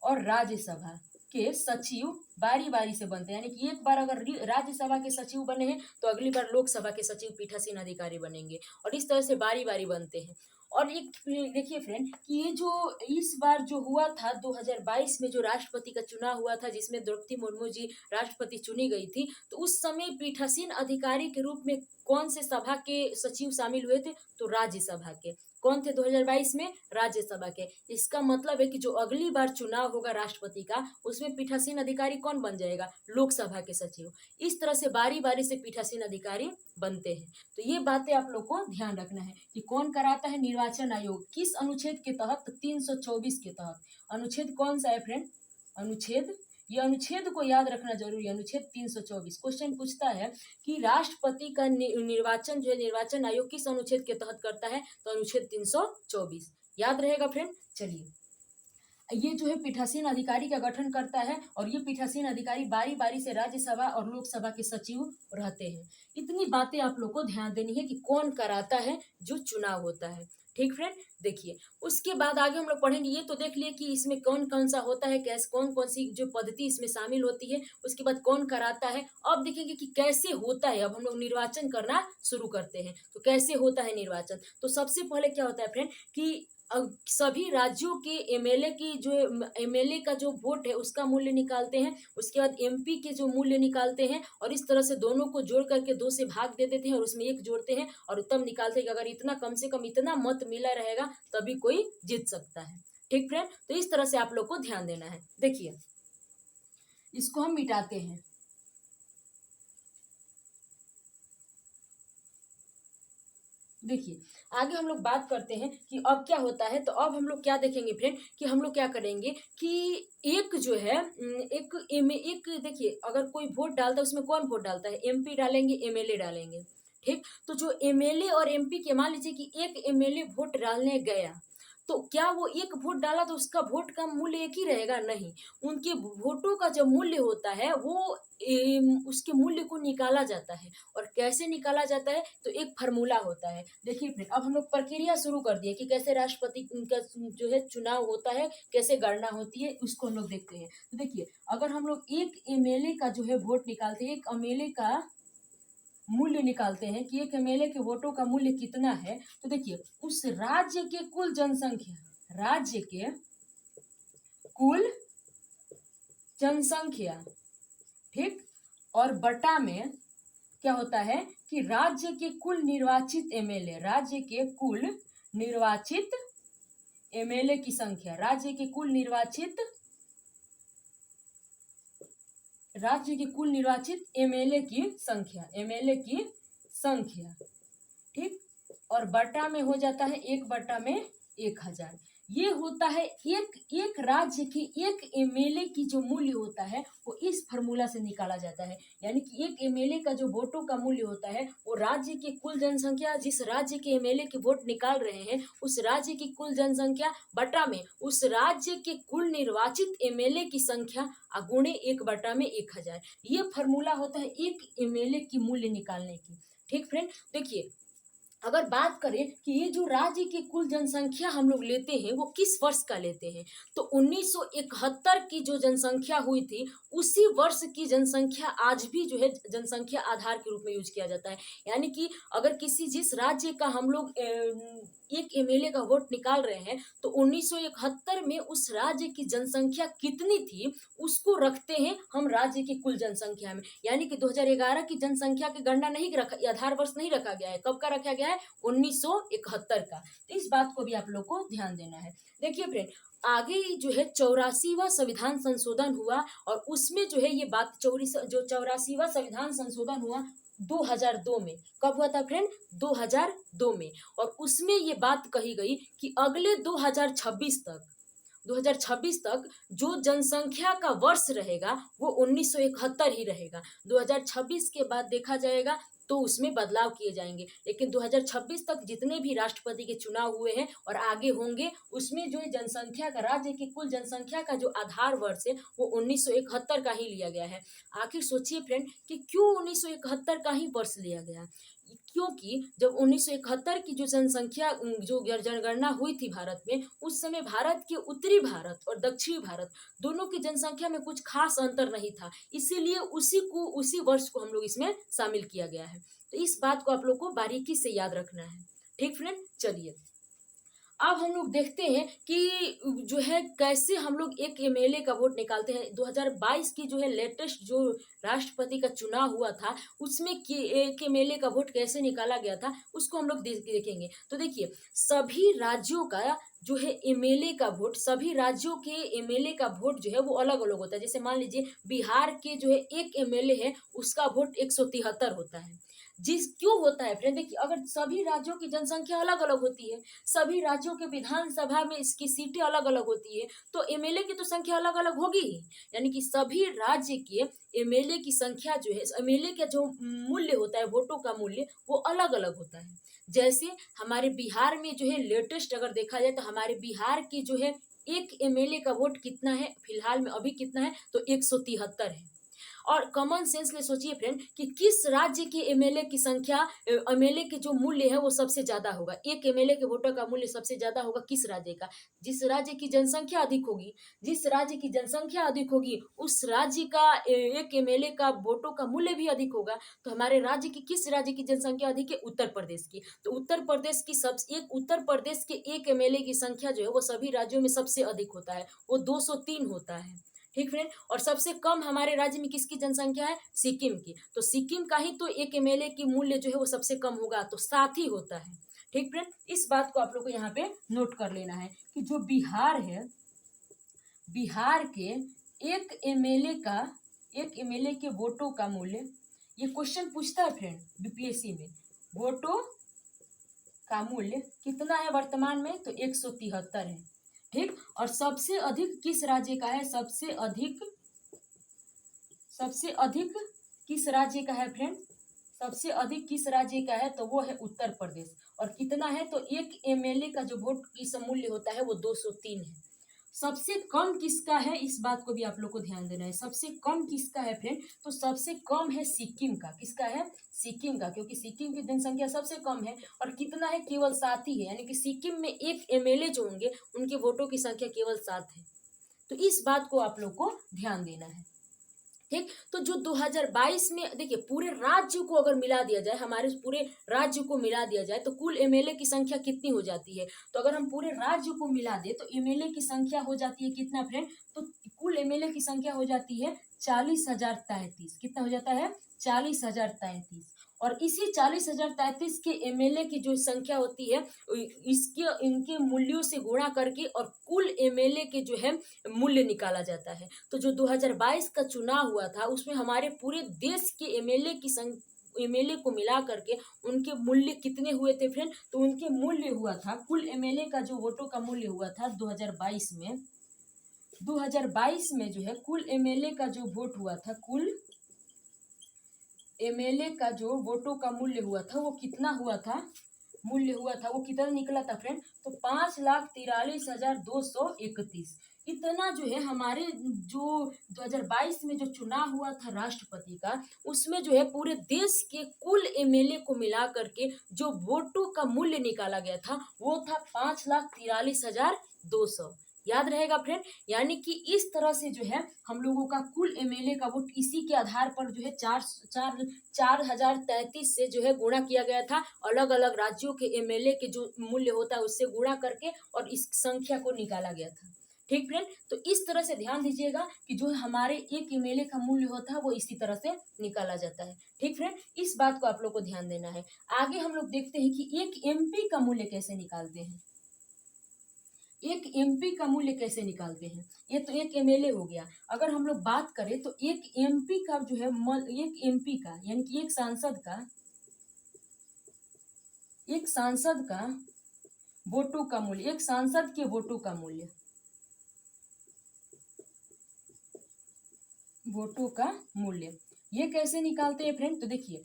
और राज्यसभा के सचिव बारी बारी से बनते हैं। यानी कि एक बार अगर राज्यसभा के सचिव बने हैं तो अगली बार लोकसभा के सचिव पीठासीन अधिकारी बनेंगे, और इस तरह से बारी बारी बनते हैं। और एक देखिए फ्रेंड कि ये जो इस बार जो हुआ था 2022 में जो राष्ट्रपति का चुनाव हुआ था, जिसमें द्रौपदी मुर्मू जी राष्ट्रपति चुनी गई थी, तो उस समय पीठासीन अधिकारी के रूप में कौन से सभा के सचिव शामिल हुए थे? तो राज्यसभा के। कौन थे 2022 में? राज्यसभा के। इसका मतलब है कि जो अगली बार चुनाव होगा राष्ट्रपति का, उसमें पीठासीन अधिकारी कौन बन जाएगा? लोकसभा के सचिव। इस तरह से बारी बारी से पीठासीन अधिकारी बनते हैं। तो ये बातें आप लोग को ध्यान रखना है कि कौन कराता है? निर्वाचन आयोग। किस अनुच्छेद के तहत? 324 के तहत। अनुच्छेद कौन सा है फ्रेंड? अनुच्छेद, ये अनुच्छेद को याद रखना जरूरी है, अनुच्छेद 324। क्वेश्चन पूछता है कि राष्ट्रपति का निर्वाचन जो है निर्वाचन आयोग किस अनुच्छेद के तहत करता है? तो अनुच्छेद 324 याद रहेगा फ्रेंड। चलिए, ये जो है पीठासीन अधिकारी का गठन करता है, और ये पीठासीन अधिकारी बारी बारी से राज्यसभा और लोकसभा के सचिव रहते हैं। इतनी बातें आप लोग को ध्यान देनी है कि कौन कराता है जो चुनाव होता है। ठीक फ्रेंड, देखिए उसके बाद आगे हम लोग पढ़ेंगे। ये तो देख लिए कि इसमें कौन कौन सा होता है, कैसे कौन कौन सी जो पद्धति इसमें शामिल होती है, उसके बाद कौन कराता है। अब देखेंगे कि कैसे होता है। अब हम लोग निर्वाचन करना शुरू करते हैं। तो कैसे होता है निर्वाचन? तो सबसे पहले क्या होता है फ्रेंड कि सभी राज्यों के एमएलए की जो एमएलए का जो वोट है उसका मूल्य निकालते हैं। उसके बाद एमपी के जो मूल्य निकालते हैं, और इस तरह से दोनों को जोड़ करके 2 से भाग दे देते हैं और उसमें 1 जोड़ते हैं, और तब निकालते हैं कि अगर इतना कम से कम इतना मत मिला रहेगा तभी कोई जीत सकता है। ठीक फ्रेंड, तो इस तरह से आप लोग को ध्यान देना है। देखिए इसको हम मिटाते हैं। देखिए आगे हम लोग बात करते हैं कि अब क्या होता है। तो अब हम लोग क्या देखेंगे फ्रेंड कि हम लोग क्या करेंगे कि एक जो है एक देखिए, अगर कोई वोट डालता है उसमें कौन वोट डालता है? एमपी डालेंगे, एमएलए डालेंगे। ठीक, तो जो एमएलए और एमपी के, मान लीजिए कि एक एमएलए वोट डालने गया, तो क्या वो एक वोट डाला तो उसका वोट का मूल्य एक ही रहेगा? नहीं, उनके वोटों का जो मूल्य होता है वो उसके मूल्य को निकाला जाता है। और कैसे निकाला जाता है? तो एक फार्मूला होता है। देखिए फिर अब हम लोग प्रक्रिया शुरू कर दिए कि कैसे राष्ट्रपति का जो है चुनाव होता है, कैसे गणना होती है, उसको हम लोग देखते हैं। तो देखिए अगर हम लोग एक एमएलए का जो है वोट निकालते हैं, एक एमएलए का मूल्य निकालते हैं कि एक एमएलए के वोटों का मूल्य कितना है, तो देखिए उस राज्य के कुल जनसंख्या, राज्य के कुल जनसंख्या, ठीक, और बटा में क्या होता है कि राज्य के कुल निर्वाचित एमएलए, राज्य के कुल निर्वाचित एमएलए की संख्या, राज्य के कुल निर्वाचित एमएलए की संख्या, ठीक, और बटा में हो जाता है 1/1000। ये होता है एक राज्य के एक एमएलए की जो मूल्य होता है वो इस फार्मूला से निकाला जाता है। यानी कि एक एमएलए का जो वोटों का मूल्य होता है वो राज्य की कुल जनसंख्या, जिस राज्य के एमएलए के वोट निकाल रहे हैं उस राज्य की कुल जनसंख्या बटा में उस राज्य के कुल निर्वाचित एमएलए की संख्या गुणे 1/1000। ये फार्मूला होता है एक एमएलए की मूल्य निकालने की। ठीक फ्रेंड, देखिए अगर बात करें कि ये जो राज्य की कुल जनसंख्या हम लोग लेते हैं वो किस वर्ष का लेते हैं, तो 1971 की जो जनसंख्या हुई थी उसी वर्ष की जनसंख्या आज भी जो है जनसंख्या आधार के रूप में यूज किया जाता है। यानी कि अगर किसी जिस राज्य का हम लोग एक एमएलए का वोट निकाल रहे हैं तो 1971 में उस राज्य की जनसंख्या कितनी थी उसको रखते हैं हम राज्य की कुल जनसंख्या में। यानी कि 2011 की जनसंख्या की गणना नहीं रखा, आधार वर्ष नहीं रखा गया है। कब का रखा गया है? 1971 का। तो इस बात को भी आप लोग को ध्यान देना है। देखिए फ्रेंड, आगे जो है 84वां संविधान संशोधन हुआ और उसमें जो है ये बात जो 84वां संविधान संशोधन हुआ 2002 में। कब हुआ था फ्रेंड? 2002 में। और उसमें ये बात कही गई कि अगले 2026 तक जो जनसंख्या का वर्ष रहेगा वो 1971 ही रहेगा। 2026 के बाद देखा जाएगा तो उसमें बदलाव किए जाएंगे, लेकिन 2026 तक जितने भी राष्ट्रपति के चुनाव हुए हैं और आगे होंगे उसमें जो जनसंख्या का, राज्य की कुल जनसंख्या का जो आधार वर्ष है वो 1971 का ही लिया गया है। आखिर सोचिए फ्रेंड कि क्यों 1971 का ही वर्ष लिया गया? क्योंकि जब 1971 की जो जनसंख्या जो जनगणना हुई थी भारत में, उस समय भारत के उत्तरी भारत और दक्षिणी भारत दोनों की जनसंख्या में कुछ खास अंतर नहीं था, इसीलिए उसी वर्ष को हम लोग इसमें शामिल किया गया है। तो इस बात को आप लोग को बारीकी से याद रखना है। ठीक फ्रेंड, चलिए अब हम लोग देखते हैं कि जो है कैसे हम लोग एक एमएलए का वोट निकालते हैं। 2022 की जो है लेटेस्ट जो राष्ट्रपति का चुनाव हुआ था उसमें एक एमएलए का वोट कैसे निकाला गया था उसको हम लोग देखेंगे। तो देखिए, सभी राज्यों का जो है एमएलए का वोट, सभी राज्यों के एमएलए का वोट जो है वो अलग अलग होता है। जैसे मान लीजिए बिहार के जो है एक एमएलए है उसका वोट 173 होता है। क्यों होता है फ्रेंड? देखिए, अगर सभी राज्यों की जनसंख्या अलग अलग होती है, सभी राज्यों के विधानसभा में इसकी सीटें अलग अलग होती है, तो एमएलए की तो संख्या अलग अलग होगी ही। यानी कि सभी राज्य के एमएलए की संख्या जो है, एमएलए का जो मूल्य होता है, वोटों का मूल्य, वो अलग अलग होता है। जैसे हमारे बिहार में जो है लेटेस्ट अगर देखा जाए तो हमारे बिहार की जो है एक एमएलए का वोट कितना है फिलहाल में, अभी कितना है तो 173 है। और कॉमन सेंस ले सोचिए फ्रेंड कि किस राज्य के एमएलए की संख्या, एमएलए के जो मूल्य है वो सबसे ज्यादा होगा, एक एमएलए के वोटों का मूल्य सबसे ज्यादा होगा किस राज्य का? जिस राज्य की जनसंख्या अधिक होगी, जिस राज्य की जनसंख्या अधिक होगी उस राज्य का एक एमएलए का वोटों का मूल्य भी अधिक होगा। तो हमारे राज्य की, किस राज्य की जनसंख्या अधिक है? उत्तर प्रदेश की। तो उत्तर प्रदेश के एक एमएलए की संख्या जो है वो सभी राज्यों में सबसे अधिक होता है, वो 203 होता है। ठीक फ्रेंड, और सबसे कम हमारे राज्य में किसकी जनसंख्या है? सिक्किम की। तो सिक्किम का ही तो एक एमएलए की मूल्य जो है वो सबसे कम होगा, तो 7 ही होता है। ठीक फ्रेंड, इस बात को आप लोग को यहाँ पे नोट कर लेना है कि जो बिहार है, बिहार के एक एमएलए का, एक एमएलए के वोटों का मूल्य, ये क्वेश्चन पूछता है फ्रेंड बीपीएससी में, वोटों का मूल्य कितना है वर्तमान में? तो 173 है। ठीक, और सबसे अधिक किस राज्य का है? सबसे अधिक किस राज्य का है फ्रेंड? सबसे अधिक किस राज्य का है? तो वो है उत्तर प्रदेश। और कितना है? तो एक एमएलए का जो वोट की समूल्य होता है वो 203 है। सबसे कम किसका है? इस बात को भी आप लोग को ध्यान देना है। सबसे कम किसका है फ्रेंड? तो सबसे कम है सिक्किम का। किसका है? सिक्किम का, क्योंकि सिक्किम की जनसंख्या सबसे कम है। और कितना है? केवल 7 ही है। यानी कि सिक्किम में एक एमएलए जो होंगे उनके वोटों की संख्या केवल 7 है। तो इस बात को आप लोग को ध्यान देना है। ठीक, तो जो 2022 में देखिए पूरे राज्य को अगर मिला दिया जाए, हमारे पूरे राज्य को मिला दिया जाए तो कुल एमएलए की संख्या कितनी हो जाती है? तो अगर हम पूरे राज्य को मिला दे तो एमएलए की संख्या हो जाती है कितना फ्रेंड? तो कुल एमएलए की संख्या हो जाती है 40,033। कितना हो जाता है? 40,033। और इसी 40,033 के एमएलए की जो संख्या होती है इसके इनके मूल्यों से गुणा करके और कुल एमएलए के जो है मूल्य निकाला जाता है। तो जो 2022 का चुनाव हुआ था उसमें हमारे पूरे देश के एमएलए को मिला करके उनके मूल्य कितने हुए थे फ्रेंड? तो उनके मूल्य हुआ था, कुल एमएलए का जो वोटों का मूल्य हुआ था 2022 में जो है कुल एमएलए का जो वोट हुआ था, कुल एमएलए का जो वोटों का मूल्य हुआ था वो कितना हुआ था? वो कितना निकला था फ्रेंड? तो 5,43,231। इतना जो है हमारे जो 2022 में जो चुनाव हुआ था राष्ट्रपति का, उसमें जो है पूरे देश के कुल एमएलए को मिला करके जो वोटों का मूल्य निकाला गया था वो था 5,43,200। याद रहेगा फ्रेंड। यानी कि इस तरह से जो है हम लोगों का कुल एमएलए का वोट इसी के आधार पर जो है 4,033 से जो है गुणा किया गया था। अलग अलग राज्यों के एमएलए के जो मूल्य होता है उससे गुणा करके और इस संख्या को निकाला गया था। ठीक फ्रेंड। तो इस तरह से ध्यान दीजिएगा कि जो हमारे एक एमएलए का मूल्य होता है वो इसी तरह से निकाला जाता है। ठीक फ्रेंड, इस बात को आप लोग को ध्यान देना है। आगे हम लोग देखते हैं कि एक एमपी का मूल्य कैसे निकालते हैं। एक एमपी का मूल्य कैसे निकालते हैं। ये तो एक एमएलए हो गया। अगर हम लोग बात करें तो एक एमपी का जो है एक एमपी का यानी कि एक सांसद का वोटों का मूल्य, एक सांसद के वोटों का मूल्य, वोटों का मूल्य ये कैसे निकालते हैं फ्रेंड। तो देखिए,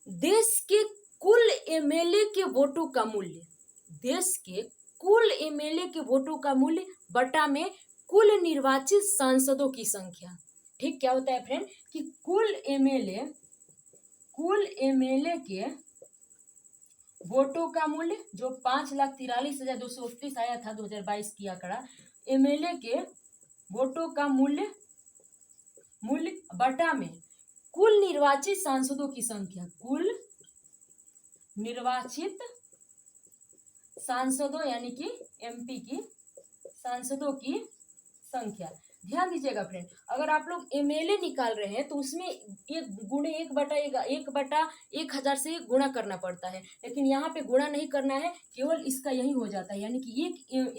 देश के कुल एमएलए के वोटों का मूल्य, देश के कुल एमएलए के वोटों का मूल्य बटा में कुल निर्वाचित सांसदों की संख्या। ठीक, क्या होता है फ्रेंड कि कुल एमएलए के वोटों का मूल्य जो 5,43,229 आया था 2022 की आंकड़ा, एमएलए के वोटों का मूल्य बटा में कुल निर्वाचित सांसदों की संख्या, कुल निर्वाचित सांसदों यानी कि एमपी की सांसदों की संख्या। ध्यान दीजिएगा फ्रेंड, अगर आप लोग एमएलए निकाल रहे हैं तो उसमें एक गुणे 1/1000 से गुणा करना पड़ता है, लेकिन यहाँ पे गुणा नहीं करना है, केवल इसका यही हो जाता है। यानी कि एक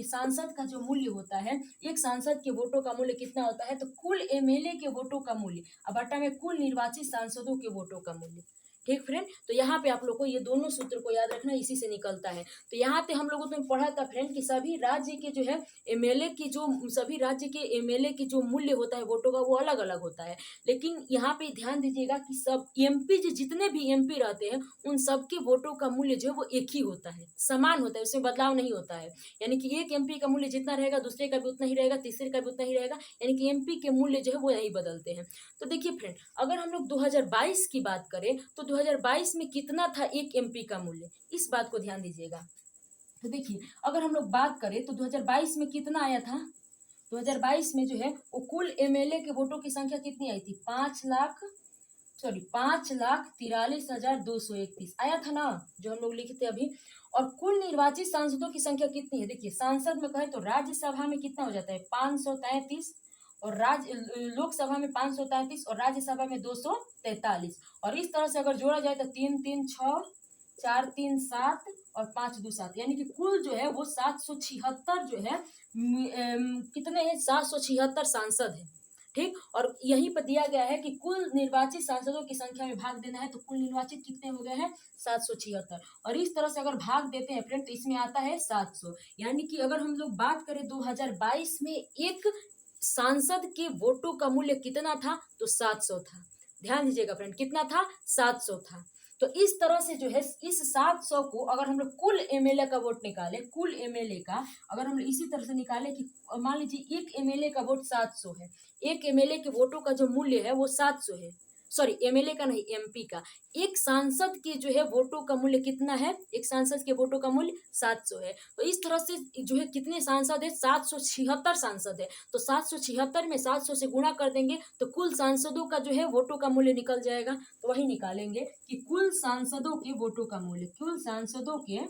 सांसद का जो मूल्य होता है, एक सांसद के वोटों का मूल्य कितना होता है, तो कुल एमएलए के वोटों का मूल्य बटा में कुल निर्वाचित सांसदों के वोटों का मूल्य। ठीक फ्रेंड, तो यहाँ पे आप लोग को ये दोनों सूत्र को याद रखना, इसी से निकलता है। तो यहाँ पे हम लोगों ने पढ़ा था फ्रेंड कि सभी राज्य के जो है एमएलए की जो सभी राज्य के एमएलए की जो मूल्य होता है वोटों का वो अलग अलग होता है, लेकिन यहाँ पे ध्यान दीजिएगा कि सब एमपी जितने भी एमपी रहते हैं उन सबके वोटों का मूल्य जो है वो एक ही होता है, समान होता है, उसमें बदलाव नहीं होता है। यानी कि एक एमपी का मूल्य जितना रहेगा दूसरे का भी उतना ही रहेगा, तीसरे का भी उतना ही रहेगा, यानी कि एमपी के मूल्य जो है वो नहीं बदलते हैं। तो देखिए फ्रेंड, अगर हम लोग 2022 की बात करें तो 2022 में कितना था एक एमपी का मूल्य, इस बात को ध्यान दीजिएगा। तो देखिए, अगर हम लोग बात करें तो 2022 में कितना आया था, 2022 में जो है वो कुल एमएलए के वोटों की संख्या कितनी आई थी, 5,43,231 आया था ना, जो हम लोग लिखे थे अभी। और कुल निर्वाचित सांसदों की संख्या कितनी है, देखिए सांसद में कहे तो राज्यसभा में कितना हो जाता है 533, और लोकसभा में 533 और राज्यसभा में 243। और इस तरह से अगर जोड़ा जाए तो 3 3 6, 4 3 7 और 5 2 7, यानी कि कुल जो है वो 776 जो है कितने हैं, 776 सांसद हैं। ठीक, और यहीं पर दिया गया है कि कुल निर्वाचित सांसदों की संख्या में भाग देना है, तो कुल निर्वाचित कितने हो गए हैं 776। और इस तरह से अगर भाग देते हैं फ्रेंड तो इसमें आता है 700। यानी कि अगर हम लोग बात करें 2022 में एक सांसद के वोटों का मूल्य कितना था, तो 700 था। ध्यान दीजिएगा फ्रेंड, कितना था, 700 था। तो इस तरह से जो है इस 700 को अगर हम लोग कुल एमएलए का वोट निकाले, कुल एमएलए का अगर हम लोग इसी तरह से निकाले कि मान लीजिए एक एमएलए का वोट 700 है, एक एमएलए के वोटों का जो मूल्य है वो 700 है, सॉरी एमएलए का नहीं एमपी का, एक सांसद के जो है वोटों का मूल्य कितना है, एक सांसद के वोटों का मूल्य 700 है। तो इस तरह से जो है कितने सांसद है, 776 सांसद है। तो 776 में 700 से गुणा कर देंगे तो कुल सांसदों का जो है वोटों का मूल्य निकल जाएगा। तो वही निकालेंगे कि कुल सांसदों के वोटों का मूल्य, कुल सांसदों के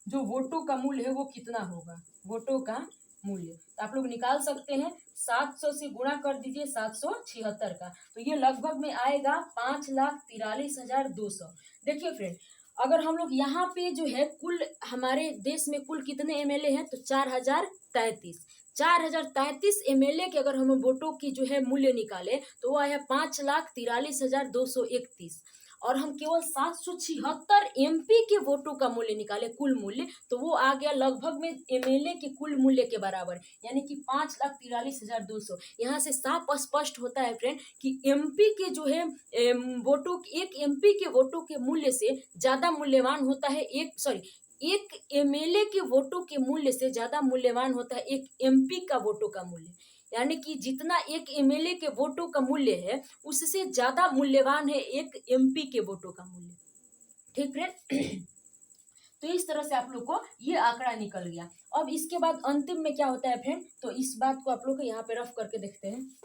जो वोटों का मूल्य है वो कितना होगा, वोटों का मूल्य तो आप लोग निकाल सकते हैं। 700 से गुणा कर दीजिए 776 का, तो ये लगभग में आएगा 5,43,200। देखिए फ्रेंड, अगर हम लोग यहाँ पे जो है कुल हमारे देश में कुल कितने एमएलए हैं, तो 4,033 एमएलए के अगर हम वोटों की जो है मूल्य निकाले तो वो आया 5,43,231। और हम केवल 776 एमपी के वोटों का मूल्य निकाले, कुल मूल्य, तो वो आ गया लगभग में एमएलए के कुल मूल्य के बराबर, यानी कि 5,43,200। यहाँ से साफ स्पष्ट होता है फ्रेंड कि एमपी के जो है वोटों, एक एमपी के वोटों के मूल्य से ज्यादा मूल्यवान होता है एक एमएलए के वोटों के मूल्य से ज्यादा मूल्यवान होता है एक एमपी का वोटों का मूल्य। यानी कि जितना एक एमएलए के वोटों का मूल्य है उससे ज्यादा मूल्यवान है एक एमपी के वोटों का मूल्य। ठीक फ्रेंड। तो इस तरह से आप लोग को ये आंकड़ा निकल गया। अब इसके बाद अंतिम में क्या होता है फ्रेंड, तो इस बात को आप लोग यहाँ पे रफ करके देखते हैं।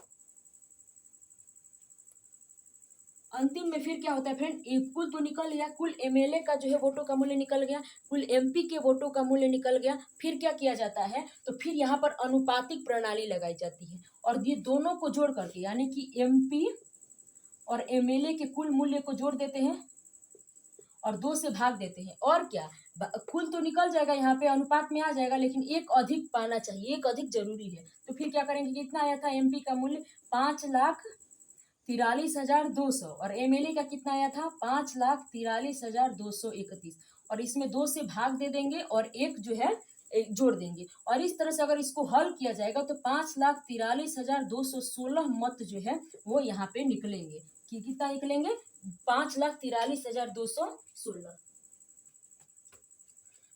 अंतिम में फिर क्या होता है फ्रेंड, कुल तो निकल गया, कुल एमएलए का जो है वोटों का मूल्य निकल गया, कुल एमपी के वोटों का मूल्य निकल गया। फिर क्या किया जाता है, तो फिर यहाँ पर अनुपातिक प्रणाली लगाई जाती है और ये दोनों को जोड़ करके यानी कि एमपी और एमएलए के कुल मूल्य को जोड़ देते हैं और 2 से भाग देते हैं। और क्या, कुल तो निकल जाएगा, यहाँ पे अनुपात में आ जाएगा, लेकिन एक अधिक पाना चाहिए, एक अधिक जरूरी है। तो फिर क्या करेंगे, कितना आया था एमपी का मूल्य 5,43,200 और एमएलए का कितना आया था 5,43,231 और इसमें 2 से भाग दे देंगे और एक जो है जोड़ देंगे। और इस तरह से अगर इसको हल किया जाएगा तो 5,43,216 मत जो है वो यहाँ पे निकलेंगे। कितना निकलेंगे, 5,43,216।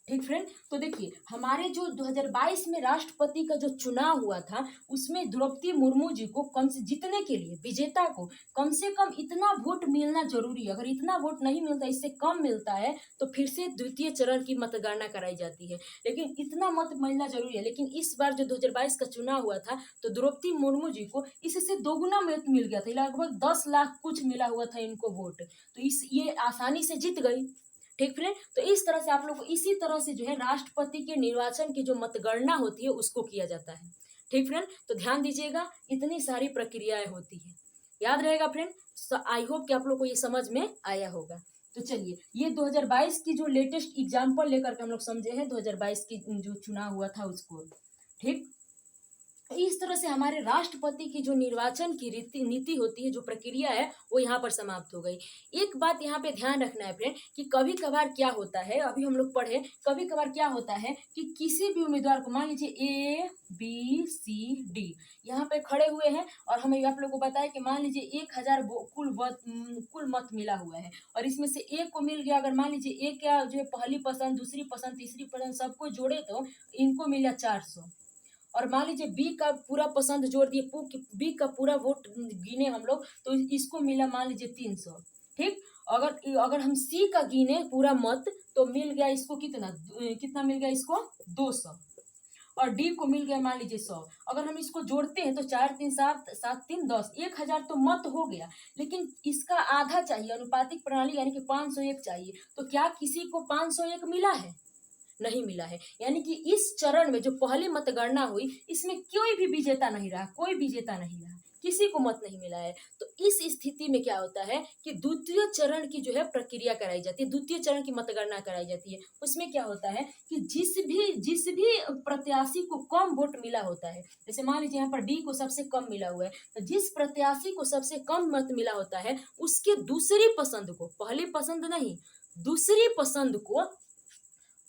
ठीक फ्रेंड। तो देखिए हमारे जो 2022 में राष्ट्रपति का जो चुनाव हुआ था उसमें द्रौपदी मुर्मू जी को कम से जीतने के लिए विजेता को कम से कम इतना वोट मिलना जरूरी है। अगर इतना वोट नहीं मिलता, इससे कम मिलता है तो फिर से द्वितीय चरण की मतगणना कराई जाती है, लेकिन इतना मत मिलना जरूरी है। लेकिन इस बार जो 2022 का चुनाव हुआ था तो द्रौपदी मुर्मू जी को इससे दोगुना मत मिल गया था, लगभग 10 लाख कुछ मिला हुआ था इनको वोट, तो ये आसानी से जीत गई। ठीक फ्रेंड। तो इस तरह से आप लोग को इसी तरह से जो है राष्ट्रपति के निर्वाचन की जो मतगणना होती है उसको किया जाता है। ठीक फ्रेंड। तो ध्यान दीजिएगा, इतनी सारी प्रक्रियाएं होती है, याद रहेगा फ्रेंड। आई होप कि आप लोग को ये समझ में आया होगा। तो चलिए ये 2022 की जो लेटेस्ट एग्जाम्पल लेकर के हम लोग समझे हैं 2022 की जो चुनाव हुआ था उसको। ठीक, इस तरह से हमारे राष्ट्रपति की जो निर्वाचन की नीति होती है, जो प्रक्रिया है वो यहाँ पर समाप्त हो गई। एक बात यहाँ पे ध्यान रखना है फ्रेंड कि कभी कभार क्या होता है, अभी हम लोग पढ़े, कभी कभार क्या होता है कि किसी भी उम्मीदवार को मान लीजिए ABCD यहाँ पे खड़े हुए हैं और हमें आप लोग को बताया कि मान लीजिए 1000 कुल मत मिला हुआ है और इसमें से एक को मिल गया, अगर मान लीजिए एक क्या जो है पहली पसंद, दूसरी पसंद, तीसरी पसंद सबको जोड़े तो इनको मिला 400 और मान लीजिए बी का पूरा पसंद जोड़ दिए, बी का पूरा वोट गिने हम लोग तो इसको मिला मान लीजिए 300। ठीक, अगर अगर हम सी का गिने पूरा मत तो मिल गया इसको कितना मिल गया इसको 200 और डी को मिल गया मान लीजिए 100। अगर हम इसको जोड़ते हैं तो 4 3 7 7 3 10, 1000 तो मत हो गया, लेकिन इसका आधा चाहिए, अनुपातिक प्रणाली यानी कि 501 चाहिए। तो क्या किसी को 501 मिला है? नहीं मिला है। यानी कि इस चरण में जो पहली मतगणना हुई इसमें कोई भी विजेता नहीं रहा, कोई विजेता नहीं रहा, किसी को मत नहीं मिला है। तो इस स्थिति में क्या होता है कि द्वितीय चरण की जो है प्रक्रिया कराई जाती है, द्वितीय चरण की मतगणना कराई जाती है। उसमें क्या होता है कि जिस भी प्रत्याशी को कम वोट मिला होता है, जैसे मान लीजिए यहाँ पर डी को सबसे कम मिला हुआ है, तो जिस प्रत्याशी को सबसे कम मत मिला होता है उसके दूसरी पसंद को, पहली पसंद नहीं, दूसरी पसंद को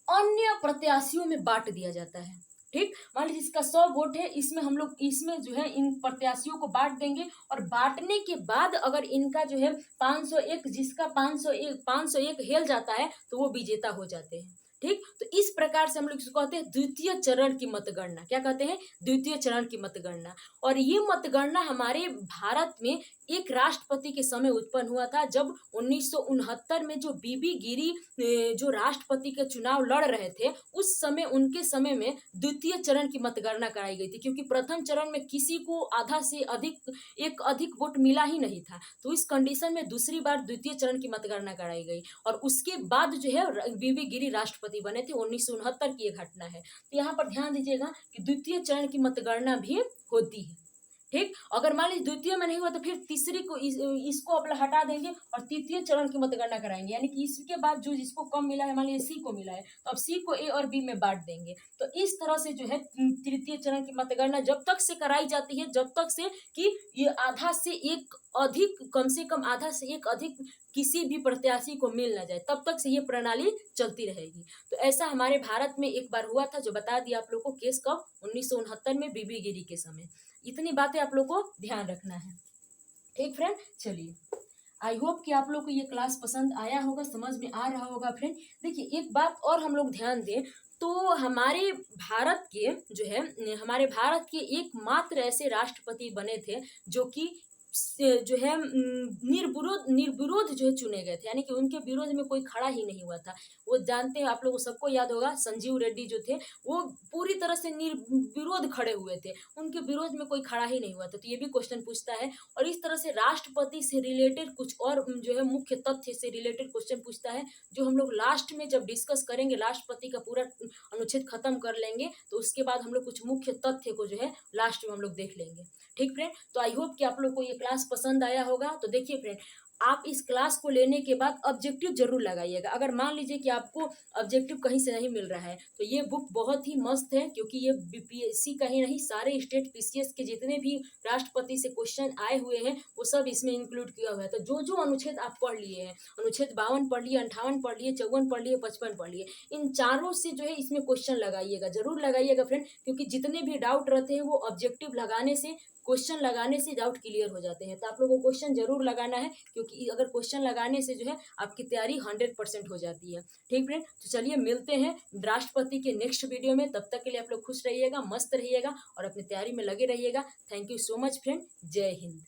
अन्य प्रत्याशियों में बांट दिया जाता है। ठीक, मान लीजिए इसका 100 वोट है, इसमें हम लोग इसमें जो है इन प्रत्याशियों को बांट देंगे और बांटने के बाद अगर इनका जो है 501, जिसका 501 हेल जाता है तो वो विजेता हो जाते हैं। ठीक, तो इस प्रकार से हम लोग इसको कहते हैं द्वितीय चरण की मतगणना। क्या कहते हैं? द्वितीय चरण की मतगणना। और ये मतगणना हमारे भारत में एक राष्ट्रपति के समय उत्पन्न हुआ था, जब 1969 में जो बीबी गिरी जो राष्ट्रपति के चुनाव लड़ रहे थे उस समय, उनके समय में द्वितीय चरण की मतगणना कराई गई थी, क्योंकि प्रथम चरण में किसी को आधा से अधिक वोट मिला ही नहीं था। तो इस कंडीशन में दूसरी बार द्वितीय चरण की मतगणना कराई गई और उसके बाद जो है बीबी गिरी राष्ट्रपति बने थे। 1969 की एक घटना है। तो यहाँ पर ध्यान दीजिएगा कि द्वितीय चरण की मतगणना भी होती है। ठीक, अगर मान लीजिए द्वितीय में नहीं हुआ तो फिर तीसरी को इसको अपना हटा देंगे और तृतीय चरण की मतगणना कराएंगे, यानी कि इसके बाद जो जिसको कम मिला है, मान लीजिए सी को मिला है तो अब सी को ए और बी में बांट देंगे। तो इस तरह से जो है तृतीय चरण की मतगणना जब तक से कराई जाती है जब तक से कि ये आधा से एक अधिक, कम से कम आधा से एक अधिक किसी भी प्रत्याशी को मिल ना जाए, तब तक से ये प्रणाली चलती रहेगी। तो ऐसा हमारे भारत में एक बार हुआ था, जो बता दिया आप लोग को, केस कब, 1969 में बीबी गिरी के समय। इतनी बातें आप लोग को ध्यान रखना है। ठीक फ्रेंड, चलिए आई होप कि आप लोग को ये क्लास पसंद आया होगा, समझ में आ रहा होगा फ्रेंड। देखिए एक बात और हम लोग ध्यान दें तो हमारे भारत के जो है हमारे भारत के एकमात्र ऐसे राष्ट्रपति बने थे जो कि जो है निर्विरोध जो है चुने गए थे, यानी कि उनके विरोध में कोई खड़ा ही नहीं हुआ था। वो जानते हैं, आप लोगों को सबको याद होगा, संजीव रेड्डी जो थे वो पूरी तरह से निर्विरोध खड़े हुए थे, उनके विरोध में कोई खड़ा ही नहीं हुआ था। तो ये भी क्वेश्चन पूछता है। और इस तरह से राष्ट्रपति से रिलेटेड कुछ और जो है मुख्य तथ्य से रिलेटेड क्वेश्चन पूछता है, जो हम लोग लास्ट में जब डिस्कस करेंगे, राष्ट्रपति का पूरा अनुच्छेद खत्म कर लेंगे तो उसके बाद हम लोग कुछ मुख्य तथ्य को जो है लास्ट में हम लोग देख लेंगे। ठीक फ्रेंड, तो आई होप कि आप लोग को ये क्लास पसंद आया होगा। तो देखिए फ्रेंड, आप इस क्लास को लेने के बाद ऑब्जेक्टिव जरूर लगाइएगा। अगर मान लीजिए कि आपको ऑब्जेक्टिव कहीं से नहीं मिल रहा है तो ये बुक बहुत ही मस्त है, क्योंकि ये बीपीएससी का ही नहीं, सारे स्टेट पीसीएस के जितने भी राष्ट्रपति से क्वेश्चन आए हुए हैं वो सब इसमें इंक्लूड किया हुआ है। तो जो जो अनुच्छेद आप पढ़ लिए हैं, अनुच्छेद 52 पढ़ लिए, 58 पढ़ लिए, 54 पढ़ लिए, 55 पढ़ लिए, इन चारों से जो है इसमें क्वेश्चन लगाइएगा, जरूर लगाइएगा फ्रेंड, क्योंकि जितने भी डाउट रहते हैं वो ऑब्जेक्टिव लगाने से, क्वेश्चन लगाने से डाउट क्लियर हो जाते हैं। तो आप लोगों को क्वेश्चन जरूर लगाना है, क्योंकि अगर क्वेश्चन लगाने से जो है आपकी तैयारी 100% हो जाती है। ठीक फ्रेंड, तो चलिए मिलते हैं राष्ट्रपति के नेक्स्ट वीडियो में। तब तक के लिए आप लोग खुश रहिएगा, मस्त रहिएगा और अपनी तैयारी में लगे रहिएगा। Thank you so much friend, जय हिंद।